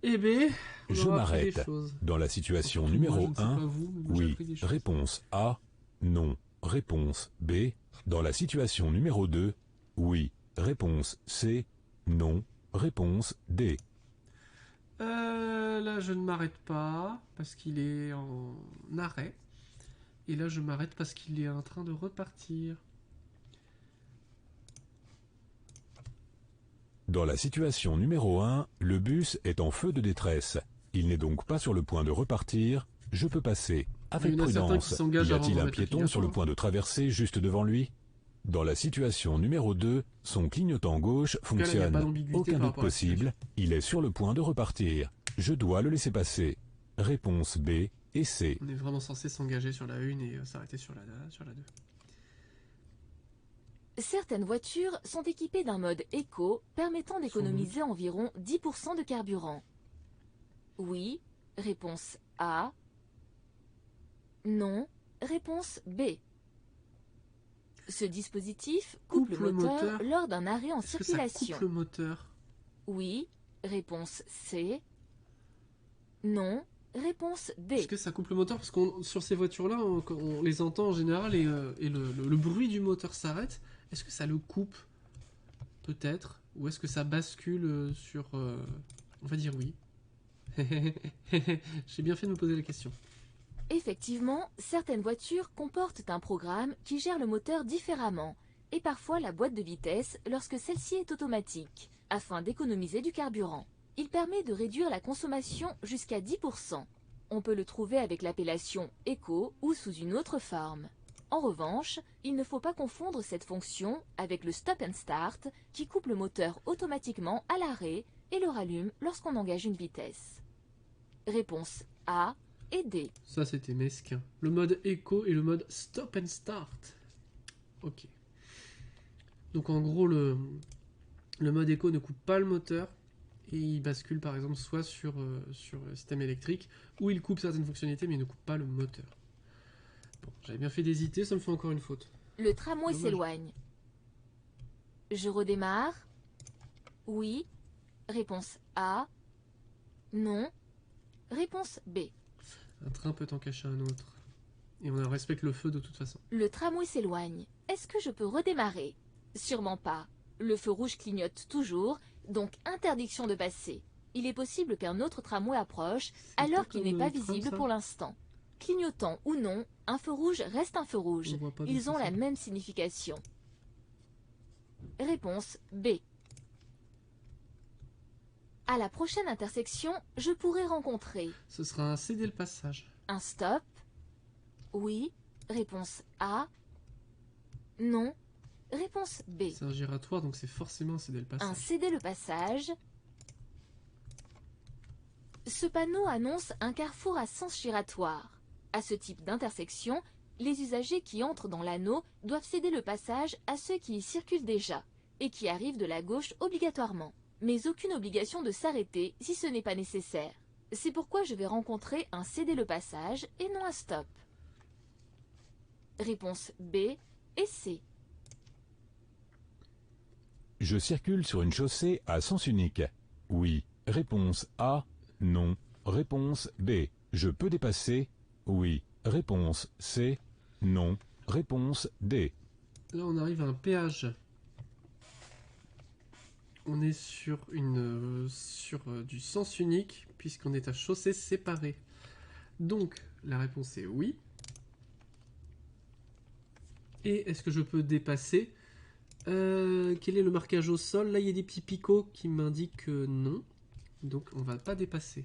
Eh ben, on Je aura appris des m'arrête. choses. Dans la situation Surtout moi, je numéro ne sais 1, pas vous, mais moi, j'ai oui. appris des choses. Réponse A, non. Réponse B. Dans la situation numéro 2, oui. Réponse C, non. Réponse D. Là, je ne m'arrête pas parce qu'il est en arrêt. Et là, je m'arrête parce qu'il est en train de repartir. Dans la situation numéro 1, le bus est en feu de détresse. Il n'est donc pas sur le point de repartir. Je peux passer. Avec Il y en a certains prudence. qui s'engagent Y avant de a-t-il un remettre le piéton sur le clignotant. point de traverser juste devant lui? Dans la situation numéro 2, son clignotant gauche là, il n'y a pas fonctionne. d'ambiguïté Aucun par doute rapport à la possible. Il est sur le point de repartir. Je dois le laisser passer. Réponse B et C. On est vraiment censé s'engager sur la 1 et s'arrêter sur la 2. Certaines voitures sont équipées d'un mode éco permettant d'économiser environ 10% de carburant. Oui, réponse A. Non, réponse B. Ce dispositif coupe le moteur lors d'un arrêt en Est-ce que ça circulation. coupe le moteur? Oui, réponse C. Non, réponse D. Est-ce que ça coupe le moteur? Parce que sur ces voitures-là, on les entend en général et le bruit du moteur s'arrête. Est-ce que ça le coupe? Peut-être. Ou est-ce que ça bascule sur... On va dire oui. J'ai bien fait de me poser la question. Effectivement, certaines voitures comportent un programme qui gère le moteur différemment, et parfois la boîte de vitesse lorsque celle-ci est automatique, afin d'économiser du carburant. Il permet de réduire la consommation jusqu'à 10%. On peut le trouver avec l'appellation Eco ou sous une autre forme. En revanche, il ne faut pas confondre cette fonction avec le Stop and Start qui coupe le moteur automatiquement à l'arrêt et le rallume lorsqu'on engage une vitesse. Réponse A et D. Ça, c'était mesquin. Le mode Eco et le mode Stop and Start. Ok. Donc en gros, le mode Eco ne coupe pas le moteur et il bascule par exemple soit sur le système électrique ou il coupe certaines fonctionnalités mais il ne coupe pas le moteur. Bon, j'avais bien fait d'hésiter, ça me fait encore une faute. Le tramway Dommage. s'éloigne. Je redémarre. Oui. Réponse A. Non. Réponse B. Un train peut en cacher un autre. Et on respecte le feu de toute façon. Le tramway s'éloigne. Est-ce que je peux redémarrer? Sûrement pas. Le feu rouge clignote toujours, donc interdiction de passer. Il est possible qu'un autre tramway approche, alors qu'il n'est pas visible pour l'instant. Clignotant ou non, un feu rouge reste un feu rouge. On voit pas Ils d'où ont ça la sort. même signification. Réponse B. À la prochaine intersection, je pourrai rencontrer Ce sera un céder le passage. un stop. Oui. Réponse A. Non. Réponse B. C'est un giratoire, donc c'est forcément un céder le Un passage. céder le passage. Ce panneau annonce un carrefour à sens giratoire. À ce type d'intersection, les usagers qui entrent dans l'anneau doivent céder le passage à ceux qui y circulent déjà et qui arrivent de la gauche obligatoirement. Mais aucune obligation de s'arrêter si ce n'est pas nécessaire. C'est pourquoi je vais rencontrer un céder le passage et non un stop. Réponse B et C. Je circule sur une chaussée à sens unique. Oui. Réponse A. Non. Réponse B. Je peux dépasser. Oui. Réponse C. Non. Réponse D. Là, on arrive à un péage. On est sur du sens unique, puisqu'on est à chaussée séparée. Donc, la réponse est oui. Et est-ce que je peux dépasser? Quel est le marquage au sol? Là, il y a des petits picots qui m'indiquent que non. Donc, on va pas dépasser.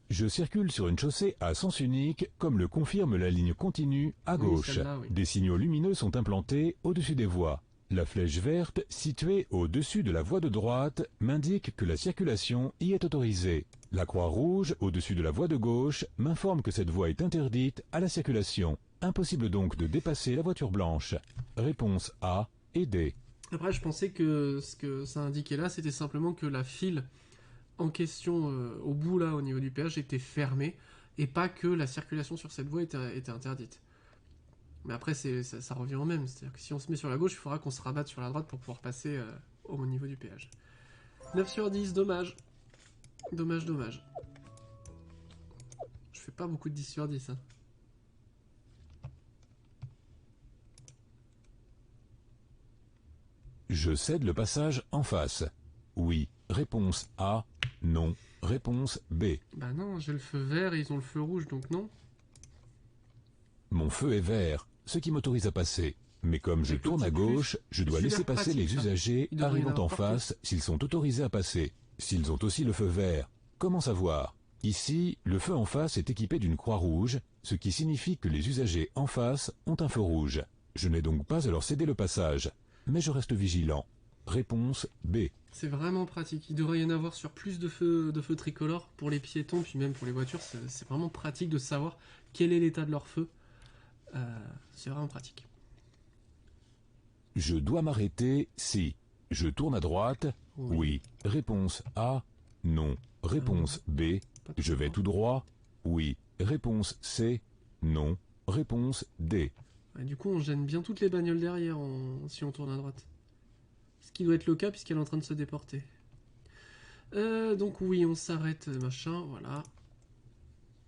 Je circule sur une chaussée à sens unique, comme le confirme la ligne continue à Oui, gauche. celle-là, oui. Des signaux lumineux sont implantés au-dessus des voies. La flèche verte, située au-dessus de la voie de droite, m'indique que la circulation y est autorisée. La croix rouge, au-dessus de la voie de gauche, m'informe que cette voie est interdite à la circulation. Impossible donc de dépasser la voiture blanche. Réponse A et D. Après, je pensais que ce que ça indiquait là, c'était simplement que la file en question, au bout là, au niveau du péage, était fermée, et pas que la circulation sur cette voie était interdite. Mais après, ça revient au même, c'est-à-dire que si on se met sur la gauche, il faudra qu'on se rabatte sur la droite pour pouvoir passer au niveau du péage. 9 sur 10, dommage. Dommage, dommage. Je fais pas beaucoup de 10 sur 10, hein. Je cède le passage en face. Oui. Réponse A. Non. Réponse B. Bah non, j'ai le feu vert et ils ont le feu rouge, donc non. Mon feu est vert, ce qui m'autorise à passer. Mais comme je Avec le tourne à petit plus, gauche, je dois c'est laisser super passer pratique, les ça. usagers Il devrait y en arrivant en avoir partout. face s'ils sont autorisés à passer. S'ils ont aussi le feu vert, comment savoir? Ici, le feu en face est équipé d'une croix rouge, ce qui signifie que les usagers en face ont un feu rouge. Je n'ai donc pas à leur céder le passage. Mais je reste vigilant. Réponse B. C'est vraiment pratique. Il devrait y en avoir sur plus de feux tricolores pour les piétons, puis même pour les voitures. C'est vraiment pratique de savoir quel est l'état de leur feu. C'est vraiment pratique. Je dois m'arrêter si je tourne à droite. Oui. Réponse A. Non. Réponse B. Pas tout Je vais droit. tout droit. Oui. Réponse C. Non. Réponse D. Ouais, du coup, on gêne bien toutes les bagnoles derrière si on tourne à droite. Ce qui doit être le cas puisqu'elle est en train de se déporter. Donc oui, on s'arrête, machin, voilà.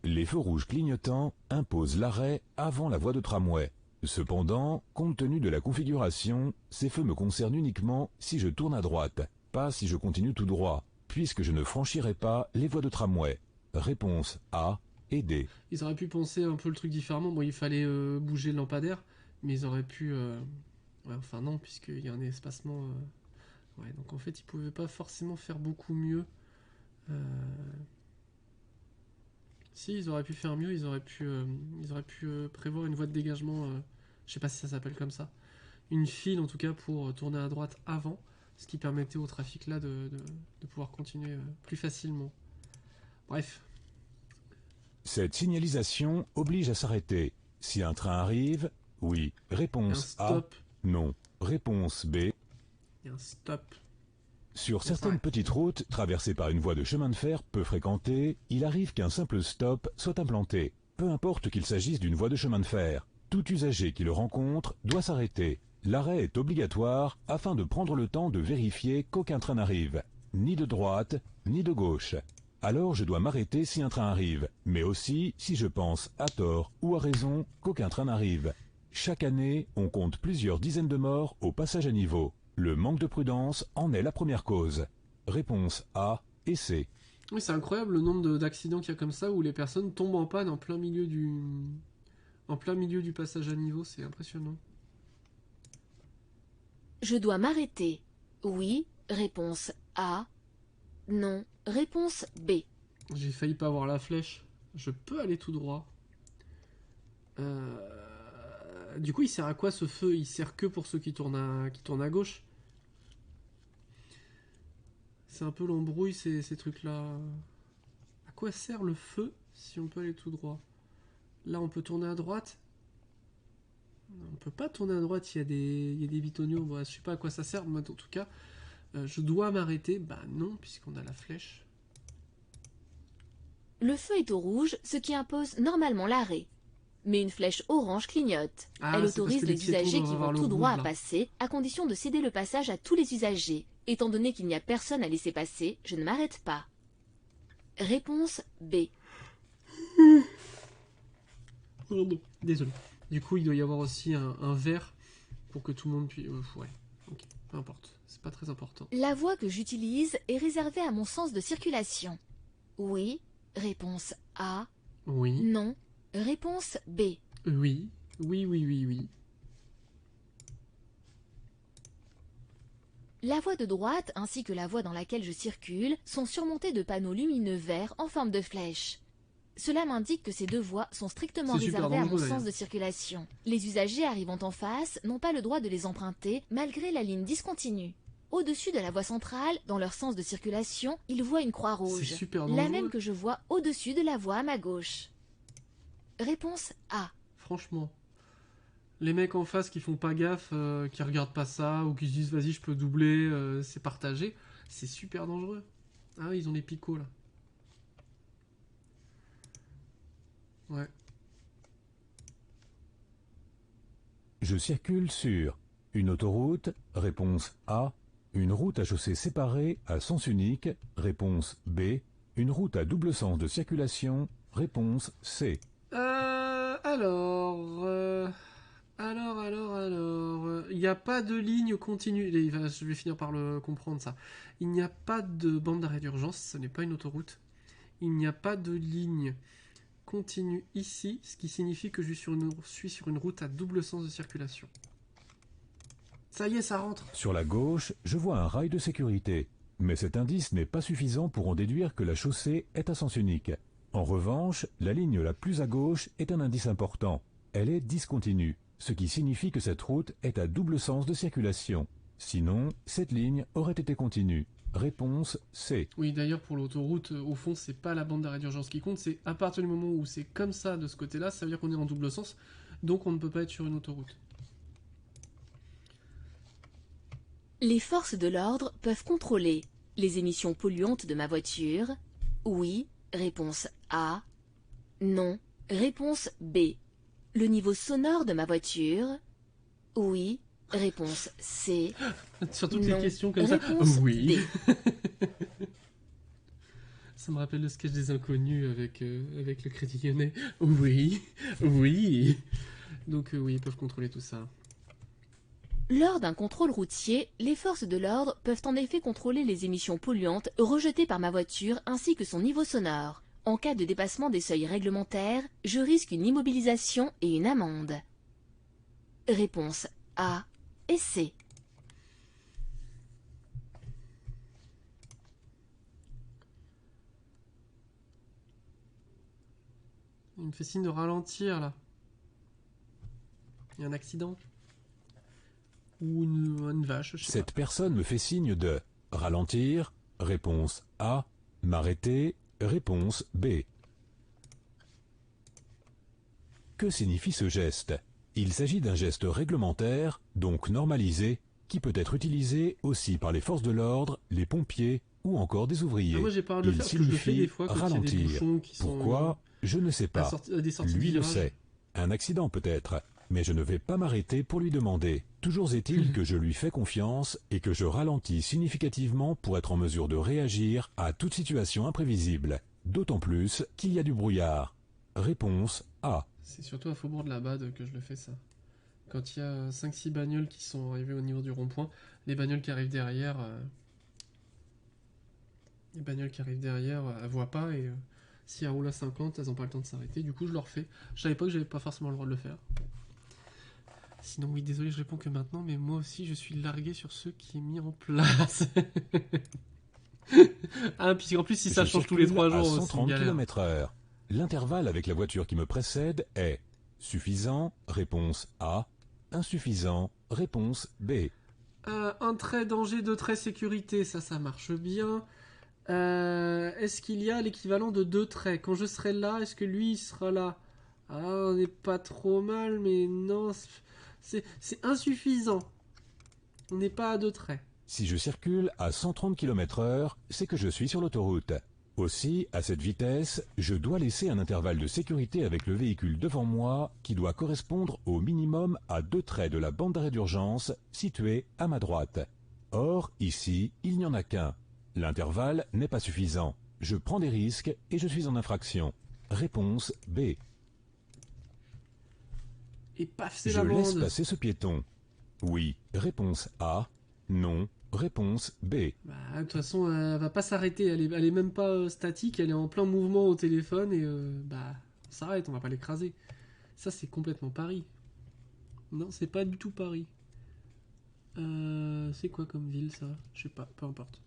Les feux rouges clignotants imposent l'arrêt avant la voie de tramway. Cependant, compte tenu de la configuration, ces feux me concernent uniquement si je tourne à droite, pas si je continue tout droit, puisque je ne franchirai pas les voies de tramway. Réponse A et D. Ils auraient pu penser un peu le truc différemment. Bon, il fallait bouger le lampadaire, mais ils auraient pu... Ouais, enfin non, puisqu'il y a un espacement... Ouais, donc en fait, ils pouvaient pas forcément faire beaucoup mieux. Si, ils auraient pu faire mieux, ils auraient pu prévoir une voie de dégagement, je sais pas si ça s'appelle comme ça. Une file en tout cas pour tourner à droite avant, ce qui permettait au trafic là de pouvoir continuer plus facilement. Bref, Cette signalisation oblige à s'arrêter. Si un train arrive, oui. il y a un Réponse A. stop. Non. Réponse B. Il y a un stop. Sur On certaines s'arrête. petites routes traversées par une voie de chemin de fer peu fréquentée, il arrive qu'un simple stop soit implanté. Peu importe qu'il s'agisse d'une voie de chemin de fer, tout usager qui le rencontre doit s'arrêter. L'arrêt est obligatoire afin de prendre le temps de vérifier qu'aucun train n'arrive, ni de droite, ni de gauche. Alors je dois m'arrêter si un train arrive, mais aussi si je pense, à tort ou à raison, qu'aucun train n'arrive. Chaque année, on compte plusieurs dizaines de morts au passage à niveau. Le manque de prudence en est la première cause. Réponse A et C. Oui, c'est incroyable le nombre d'accidents qu'il y a comme ça où les personnes tombent en panne en plein milieu du passage à niveau, c'est impressionnant. Je dois m'arrêter. Oui. Réponse A. Non. Réponse B. J'ai failli pas avoir la flèche. Je peux aller tout droit. Du coup, il sert à quoi ce feu? Il sert que pour ceux qui tournent à gauche. C'est un peu l'embrouille ces trucs-là. À quoi sert le feu si on peut aller tout droit? Là, on peut tourner à droite. On peut pas tourner à droite, il y a des bitoniaux. Bon, je sais pas à quoi ça sert, mais en tout cas, je dois m'arrêter. Bah non, puisqu'on a la flèche. Le feu est au rouge, ce qui impose normalement l'arrêt. Mais une flèche orange clignote. Ah, Elle c'est parce autorise que les les piétons usagers doivent qui avoir vont le tout rouge, droit à là. passer, à condition de céder le passage à tous les usagers. Étant donné qu'il n'y a personne à laisser passer, je ne m'arrête pas. Réponse B. Pardon, désolé. Du coup, il doit y avoir aussi un vert pour que tout le monde puisse... ouais, ok, peu importe. C'est pas très important. La voie que j'utilise est réservée à mon sens de circulation. Oui. Réponse A. Oui, Non. Réponse B. oui, oui, oui, oui, oui. La voie de droite ainsi que la voie dans laquelle je circule sont surmontées de panneaux lumineux verts en forme de flèche. Cela m'indique que ces deux voies sont strictement C'est super réservées à mon dangereux, sens d'ailleurs. de circulation. Les usagers arrivant en face n'ont pas le droit de les emprunter malgré la ligne discontinue. Au-dessus de la voie centrale, dans leur sens de circulation, ils voient une croix C'est rouge, super la dangereux. même que je vois au-dessus de la voie à ma gauche. Réponse A. Franchement. Les mecs en face qui font pas gaffe, qui regardent pas ça, ou qui se disent vas-y je peux doubler, c'est partagé, c'est super dangereux. Ah oui, ils ont les picots là. Ouais. Je circule sur une autoroute, réponse A. Une route à chaussée séparée à sens unique, réponse B. Une route à double sens de circulation, réponse C. Alors, il n'y a pas de ligne continue. Je vais finir par le comprendre ça. Il n'y a pas de bande d'arrêt d'urgence, ce n'est pas une autoroute. Il n'y a pas de ligne continue ici, ce qui signifie que je suis sur une route à double sens de circulation. Ça y est, ça rentre. Sur la gauche, je vois un rail de sécurité. Mais cet indice n'est pas suffisant pour en déduire que la chaussée est à sens unique. En revanche, la ligne la plus à gauche est un indice important. Elle est discontinue, ce qui signifie que cette route est à double sens de circulation. Sinon, cette ligne aurait été continue. Réponse C. Oui, d'ailleurs, pour l'autoroute, au fond, c'est pas la bande d'arrêt d'urgence qui compte, c'est à partir du moment où c'est comme ça de ce côté-là, ça veut dire qu'on est en double sens, donc on ne peut pas être sur une autoroute. Les forces de l'ordre peuvent contrôler les émissions polluantes de ma voiture. Oui, réponse A. Non, réponse B. Le niveau sonore de ma voiture. Oui, réponse C. Sur toutes Non, les questions comme réponse ça. Oui. D. Ça me rappelle le sketch des inconnus avec le Crédit Lyonnais. Oui, oui. Donc oui, ils peuvent contrôler tout ça. Lors d'un contrôle routier, les forces de l'ordre peuvent en effet contrôler les émissions polluantes rejetées par ma voiture ainsi que son niveau sonore. En cas de dépassement des seuils réglementaires, je risque une immobilisation et une amende. Réponse A et C. Il me fait signe de ralentir là. Il y a un accident. Ou une vache, je sais Cette personne me fait signe de ralentir, réponse A. M'arrêter, réponse B. Que signifie ce geste? Il s'agit d'un geste réglementaire, donc normalisé, qui peut être utilisé aussi par les forces de l'ordre, les pompiers ou encore des ouvriers. moi j'ai pas le Il faire parce que je le fais des signifie fois quand il y a des ralentir. bouchons qui sont Pourquoi? Je ne sais pas. des sorties de Lui le virage. sait. Un accident peut-être. Mais je ne vais pas m'arrêter pour lui demander. Toujours est-il que je lui fais confiance et que je ralentis significativement pour être en mesure de réagir à toute situation imprévisible. D'autant plus qu'il y a du brouillard. Réponse A. C'est surtout à Faubourg de la Bade que je le fais ça. Quand il y a 5-6 bagnoles qui sont arrivées au niveau du rond-point, les bagnoles qui arrivent derrière, elles voient pas et si elles roulent à 50, elles n'ont pas le temps de s'arrêter. Du coup, je leur fais. Je savais pas que j'avais pas forcément le droit de le faire. Sinon, oui, désolé, je réponds que maintenant, mais moi aussi, je suis largué sur ce qui est mis en place. Ah, puis en plus, si ça Je change tous les 3 circule jours, à c'est 130 une galère. km/h. L'intervalle avec la voiture qui me précède est suffisant, réponse A. Insuffisant, réponse B. Un trait danger, 2 traits sécurité, ça marche bien. Est-ce qu'il y a l'équivalent de 2 traits? Quand je serai là, est-ce que lui il sera là? Ah, on n'est pas trop mal, mais non, c'est insuffisant. On n'est pas à 2 traits. Si je circule à 130 km/h, c'est que je suis sur l'autoroute. Aussi, à cette vitesse, je dois laisser un intervalle de sécurité avec le véhicule devant moi qui doit correspondre au minimum à 2 traits de la bande d'arrêt d'urgence située à ma droite. Or, ici, il n'y en a qu'un. L'intervalle n'est pas suffisant. Je prends des risques et je suis en infraction. Réponse B. Et paf, c'est Je la laisse bande. passer ce piéton. Oui. Réponse A. Non. Réponse B. Bah, de toute façon, elle va pas s'arrêter. Elle est même pas statique. Elle est en plein mouvement au téléphone et bah, on s'arrête. On va pas l'écraser. Ça, c'est complètement Paris. Non, c'est pas du tout Paris. C'est quoi comme ville ça? Je sais pas, peu importe.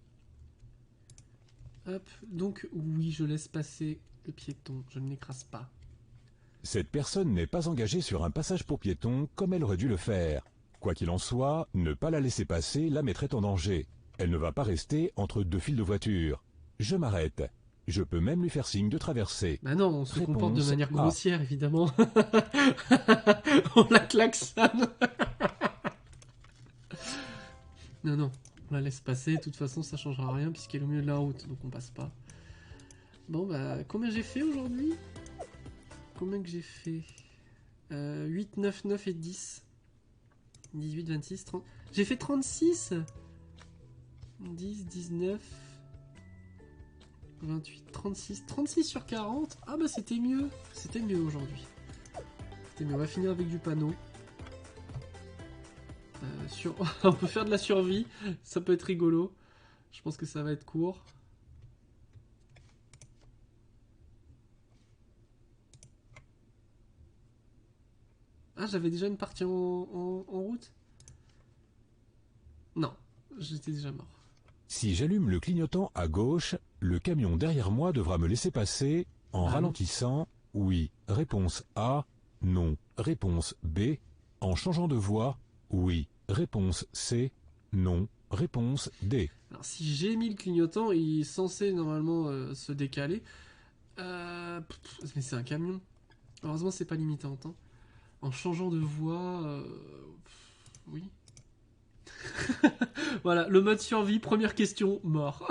Hop, donc oui, je laisse passer le piéton, je ne l'écrase pas. Cette personne n'est pas engagée sur un passage pour piétons comme elle aurait dû le faire. Quoi qu'il en soit, ne pas la laisser passer la mettrait en danger. Elle ne va pas rester entre 2 files de voitures. Je m'arrête. Je peux même lui faire signe de traverser. Bah non, on se Réponse comporte de manière A. grossière, évidemment. On la klaxonne. Non, non, On la laisse passer, de toute façon ça changera rien puisqu'elle est au milieu de la route, donc on passe pas. Bon bah, combien j'ai fait aujourd'hui? Combien que j'ai fait 8, 9, 9 et 10. 18, 26, 30... J'ai fait 36. 10, 19... 28, 36... 36 sur 40. Ah bah c'était mieux. C'était mieux aujourd'hui. C'était mieux. On va finir avec du panneau. On peut faire de la survie. Ça peut être rigolo. Je pense que ça va être court. Ah, j'avais déjà une partie en route? Non, j'étais déjà mort. Si j'allume le clignotant à gauche, le camion derrière moi devra me laisser passer en ralentissant. Oui. Réponse A. Non. Réponse B. En changeant de voie. Oui. Réponse C. Non. Réponse D. Alors si j'ai mis le clignotant, il est censé normalement se décaler. Mais c'est un camion. Heureusement c'est pas limité en temps. En changeant de voie... oui. Voilà, le mode survie, première question, mort.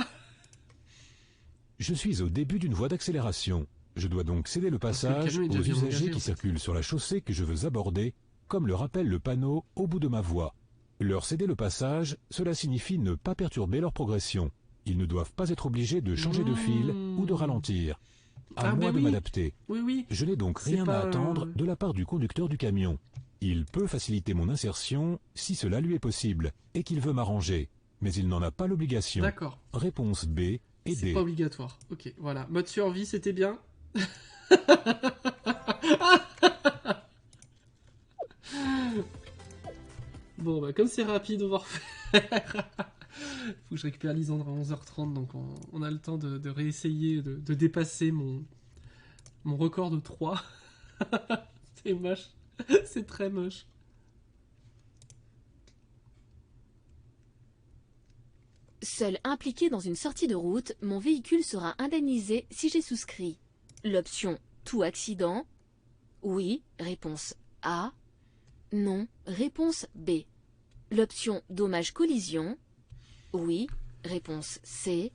Je suis au début d'une voie d'accélération. Je dois donc céder le passage aux usagers qui circulent sur la chaussée que je veux aborder, comme le rappelle le panneau au bout de ma voie. Leur céder le passage, cela signifie ne pas perturber leur progression. Ils ne doivent pas être obligés de changer de fil ou de ralentir. À moi de m'adapter. Oui, oui. Je n'ai donc rien à attendre de la part du conducteur du camion. Il peut faciliter mon insertion si cela lui est possible et qu'il veut m'arranger, mais il n'en a pas l'obligation. D'accord. Réponse B et D. C'est pas obligatoire. Ok, voilà. Mode survie, c'était bien. Bon, bah comme c'est rapide, on va refaire. Faut que je récupère Lisandre à 11h30, donc on a le temps de réessayer de dépasser mon record de 3. C'est moche. C'est très moche. Seul impliqué dans une sortie de route, mon véhicule sera indemnisé si j'ai souscrit l'option tout accident. Oui, réponse A. Non, réponse B. L'option dommage collision. Oui, réponse C.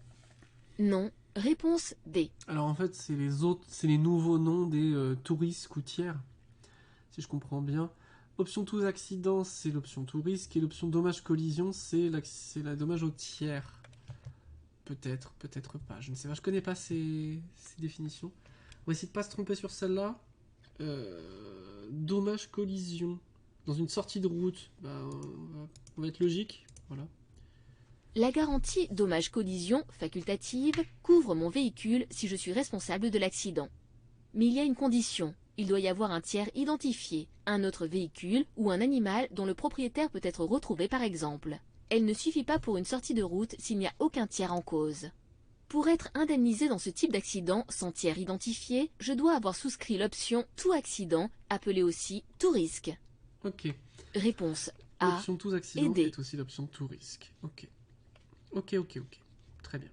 Non, réponse D. Alors en fait, c'est les nouveaux noms des touristes coutières, si je comprends bien. Option tous accidents, c'est l'option tout risque, et l'option dommage collision, c'est la dommage au tiers. Peut-être, peut-être pas, je ne sais pas, je connais pas ces définitions. On va essayer de pas se tromper sur celle-là. Dommage collision. Dans une sortie de route, bah, on va être logique, voilà. La garantie dommage collision facultative couvre mon véhicule si je suis responsable de l'accident. Mais il y a une condition. Il doit y avoir un tiers identifié, un autre véhicule ou un animal dont le propriétaire peut être retrouvé par exemple. Elle ne suffit pas pour une sortie de route s'il n'y a aucun tiers en cause. Pour être indemnisé dans ce type d'accident sans tiers identifié, je dois avoir souscrit l'option tout accident, appelée aussi tout risque. Ok. Réponse A L'option tous accidents et D. est aussi l'option tout risque. Ok. Ok. Très bien.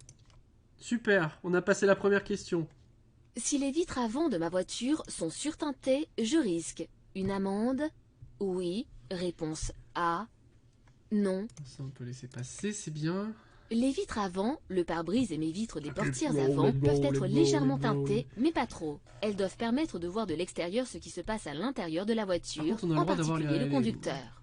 Super, on a passé la première question. Si les vitres avant de ma voiture sont surteintées, je risque une amende. Oui, réponse A. Non. Ça, on peut laisser passer, c'est bien. Les vitres avant, le pare-brise et mes vitres des portières avant peuvent être légèrement teintées, mais pas trop. Elles doivent permettre de voir de l'extérieur ce qui se passe à l'intérieur de la voiture, Par contre, on a le en droit d'avoir particulier le conducteur.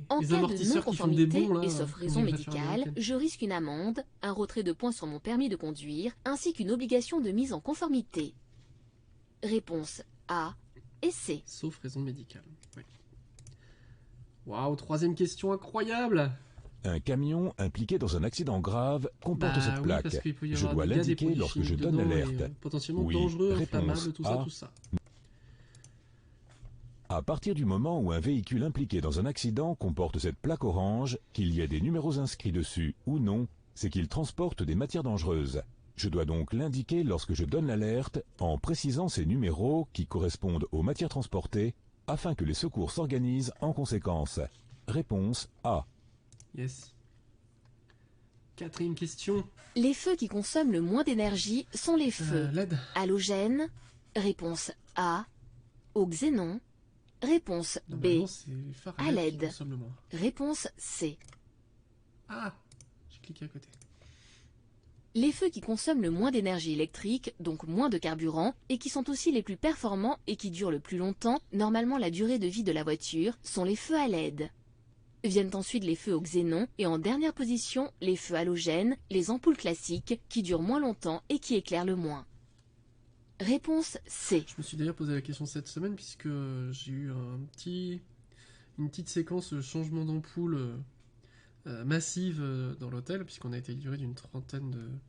En les cas de amortisseurs qui font des non-conformité, bons, là, et sauf on raison les va faire médicale, américaines. je risque une amende, un retrait de points sur mon permis de conduire, ainsi qu'une obligation de mise en conformité. Réponse A et C. Sauf raison médicale. Oui. Waouh, troisième question incroyable. Un camion impliqué dans un accident grave comporte cette Oui, plaque. parce qu'il peut y Je avoir dois des gars, des l'indiquer produits lorsque je chimiques donne dedans l'alerte. et, potentiellement Oui, dangereux, réponse inflammable, tout A. ça. À partir du moment où un véhicule impliqué dans un accident comporte cette plaque orange, qu'il y ait des numéros inscrits dessus ou non, c'est qu'il transporte des matières dangereuses. Je dois donc l'indiquer lorsque je donne l'alerte, en précisant ces numéros qui correspondent aux matières transportées, afin que les secours s'organisent en conséquence. Réponse A. Yes. Quatrième question. Les feux qui consomment le moins d'énergie sont les feux LED. halogènes. Réponse A. Au xénon. Réponse B. Normalement, c'est les phares à LED qui LED. consomment le moins. Réponse C. Ah, cliquer à côté. Les feux qui consomment le moins d'énergie électrique, donc moins de carburant, et qui sont aussi les plus performants et qui durent le plus longtemps, normalement la durée de vie de la voiture, sont les feux à LED. Viennent ensuite les feux au xénon et en dernière position, les feux halogènes, les ampoules classiques, qui durent moins longtemps et qui éclairent le moins. Réponse C. Je me suis d'ailleurs posé la question cette semaine puisque j'ai eu une petite séquence changement d'ampoule massive dans l'hôtel, puisqu'on a été livré d'une trentaine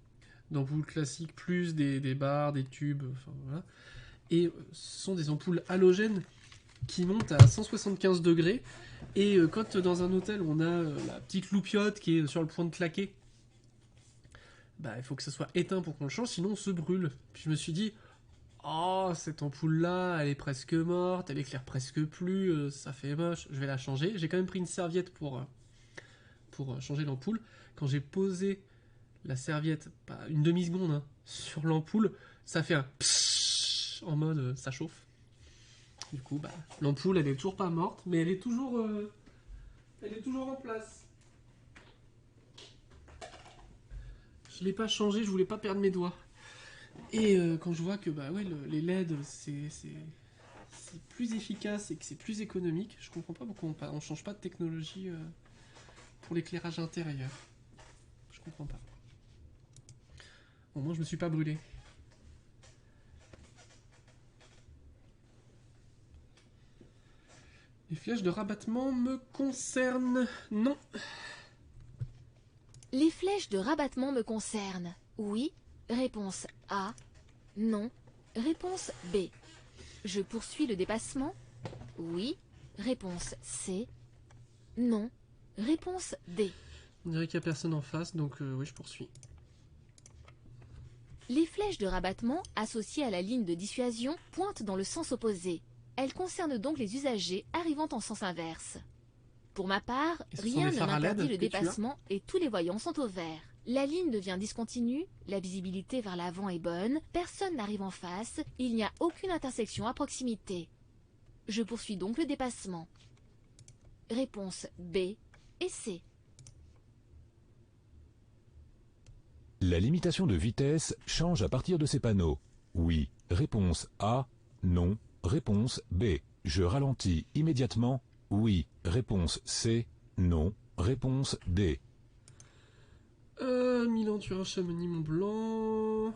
d'ampoules classiques, plus des barres, des tubes, enfin voilà. Et ce sont des ampoules halogènes qui montent à 175 degrés. Et quand dans un hôtel on a la petite loupiote qui est sur le point de claquer, bah, il faut que ça soit éteint pour qu'on le change, sinon on se brûle. Puis je me suis dit, oh, cette ampoule-là, elle est presque morte, elle éclaire presque plus, ça fait moche, je vais la changer. J'ai quand même pris une serviette pour changer l'ampoule. Quand j'ai posé la serviette, pas une demi-seconde, hein, sur l'ampoule, ça fait un pssst en mode ça chauffe. Du coup, bah, l'ampoule, elle est toujours pas morte, mais elle est toujours en place. Je l'ai pas changé, je voulais pas perdre mes doigts. Et quand je vois que bah ouais, les LED c'est plus efficace et que c'est plus économique, je comprends pas pourquoi on change pas de technologie pour l'éclairage intérieur. Je comprends pas. Au moins je me suis pas brûlé. Les flèches de rabattement me concernent. Non. Les flèches de rabattement me concernent. Oui. Réponse A. Non. Réponse B. Je poursuis le dépassement. Oui. Réponse C. Non. Réponse D. On dirait qu'il n'y a personne en face, donc oui, je poursuis. Les flèches de rabattement, associées à la ligne de dissuasion, pointent dans le sens opposé. Elles concernent donc les usagers arrivant en sens inverse. Pour ma part, Et ce sont rien des ne phares à LED m'interdit le que tu as ? dépassement et tous les voyants sont au vert. La ligne devient discontinue, la visibilité vers l'avant est bonne, personne n'arrive en face, il n'y a aucune intersection à proximité. Je poursuis donc le dépassement. Réponse B et C. La limitation de vitesse change à partir de ces panneaux. Oui. Réponse A. Non. Réponse B. Je ralentis immédiatement. Oui. Réponse C. Non. Réponse D. Milan-Turin, Chamonix-Mont-Blanc.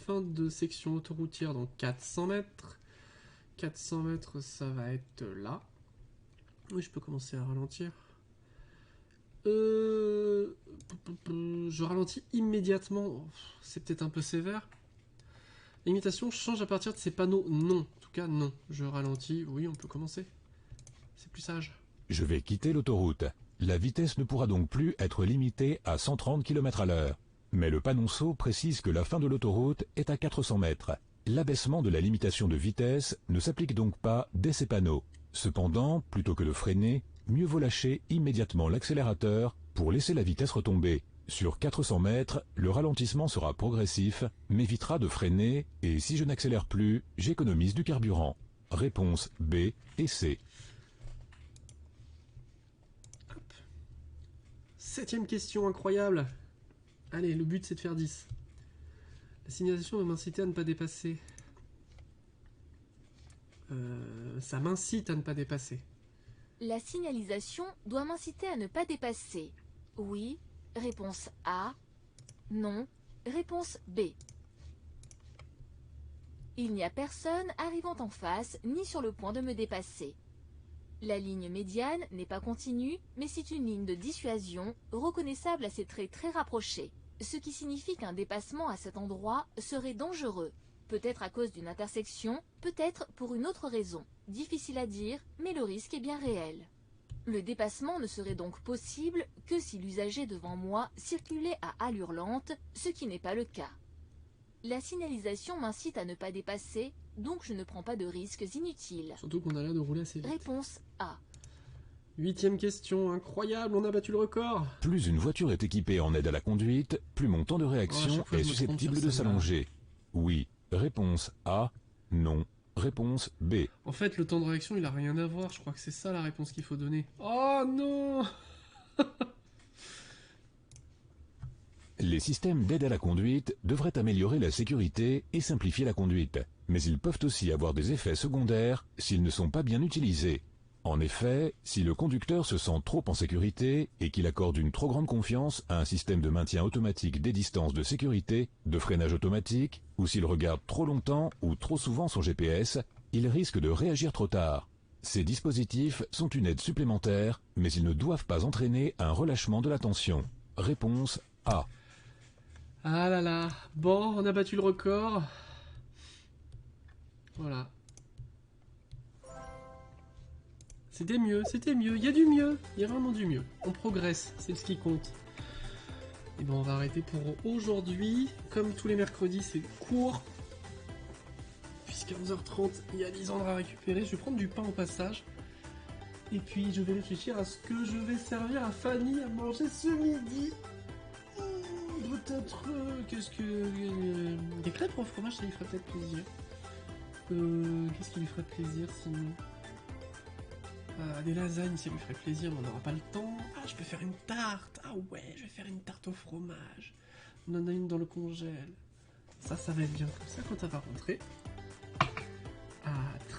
Fin de section autoroutière dans 400 mètres. 400 mètres, ça va être là. Oui, je peux commencer à ralentir. Je ralentis immédiatement. C'est peut-être un peu sévère. L'imitation change à partir de ces panneaux. Non. En tout cas, non. Je ralentis. Oui, on peut commencer. C'est plus sage. Je vais quitter l'autoroute. La vitesse ne pourra donc plus être limitée à 130 km/h. Mais le panonceau précise que la fin de l'autoroute est à 400 mètres. L'abaissement de la limitation de vitesse ne s'applique donc pas dès ces panneaux. Cependant, plutôt que de freiner, mieux vaut lâcher immédiatement l'accélérateur pour laisser la vitesse retomber. Sur 400 mètres, le ralentissement sera progressif, m'évitera de freiner et si je n'accélère plus, j'économise du carburant. Réponse B et C. 7ème question incroyable. Allez, le but c'est de faire 10. La signalisation va m'inciter à ne pas dépasser. Ça m'incite à ne pas dépasser. La signalisation doit m'inciter à ne pas dépasser. Oui. Réponse A. Non. Réponse B. Il n'y a personne arrivant en face ni sur le point de me dépasser. La ligne médiane n'est pas continue, mais c'est une ligne de dissuasion reconnaissable à ses traits très rapprochés, ce qui signifie qu'un dépassement à cet endroit serait dangereux, peut-être à cause d'une intersection, peut-être pour une autre raison. Difficile à dire, mais le risque est bien réel. Le dépassement ne serait donc possible que si l'usager devant moi circulait à allure lente, ce qui n'est pas le cas. La signalisation m'incite à ne pas dépasser, donc je ne prends pas de risques inutiles. Surtout qu'on a l'air de rouler assez vite. Réponse A. 8ème question, incroyable, on a battu le record. Plus une voiture est équipée en aide à la conduite, plus mon temps de Oh, à réaction chaque fois, est je me trompe susceptible sur de celle-là. s'allonger. Oui. Réponse A. Non. Réponse B. En fait, le temps de réaction, il a rien à voir. Je crois que c'est ça la réponse qu'il faut donner. Oh non. Les systèmes d'aide à la conduite devraient améliorer la sécurité et simplifier la conduite, mais ils peuvent aussi avoir des effets secondaires s'ils ne sont pas bien utilisés. En effet, si le conducteur se sent trop en sécurité et qu'il accorde une trop grande confiance à un système de maintien automatique des distances de sécurité, de freinage automatique, ou s'il regarde trop longtemps ou trop souvent son GPS, il risque de réagir trop tard. Ces dispositifs sont une aide supplémentaire, mais ils ne doivent pas entraîner un relâchement de l'attention. Réponse A. Ah là là. Bon, on a battu le record. Voilà. C'était mieux, c'était mieux. Il y a du mieux. Il y a vraiment du mieux. On progresse, c'est ce qui compte. Et bon, on va arrêter pour aujourd'hui. Comme tous les mercredis, c'est court. Puisqu'à 11h30, il y a Lisandre à récupérer. Je vais prendre du pain au passage. Et puis, je vais réfléchir à ce que je vais servir à Fanny à manger ce midi. Peut-être... qu'est-ce que... des crêpes au fromage, ça lui ferait peut-être plaisir. Qu'est-ce qui lui ferait plaisir sinon? Des lasagnes, ça lui ferait plaisir, mais on n'aura pas le temps. Ah, je peux faire une tarte. Ah ouais, je vais faire une tarte au fromage. On en a une dans le congèle. Ça va être bien. Comme ça, quand elle va rentrer à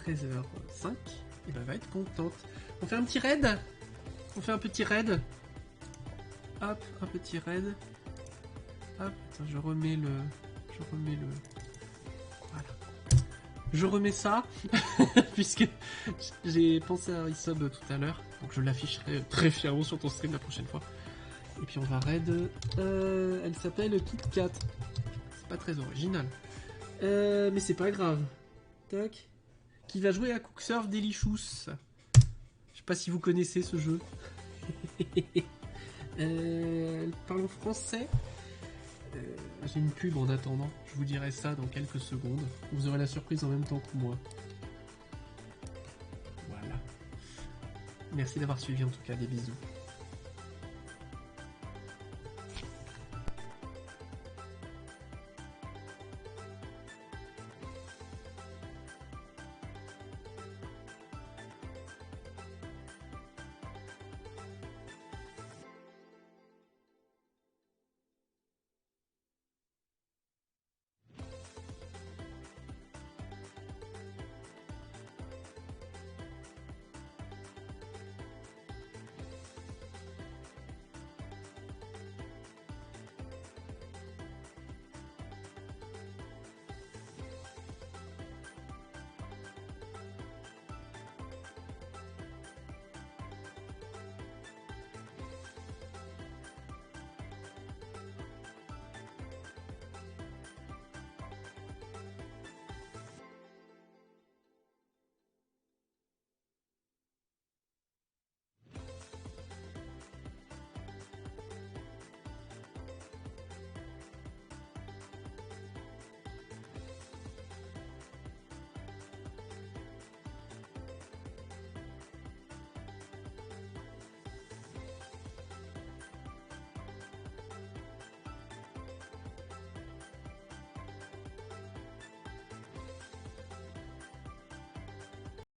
13h05, et ben, elle va être contente. On fait un petit raid. On fait un petit raid. Hop, un petit raid. Hop, attends, je remets le... Voilà. Je remets ça, puisque j'ai pensé à un resub tout à l'heure, donc je l'afficherai très fièrement sur ton stream la prochaine fois. Et puis on va raid, elle s'appelle KitKat, c'est pas très original, mais c'est pas grave. Tac. Qui va jouer à Cooksurf Delicious. Je sais pas si vous connaissez ce jeu. Elle parle en français. J'ai une pub en attendant, je vous dirai ça dans quelques secondes. Vous aurez la surprise en même temps que moi. Voilà. Merci d'avoir suivi en tout cas, des bisous.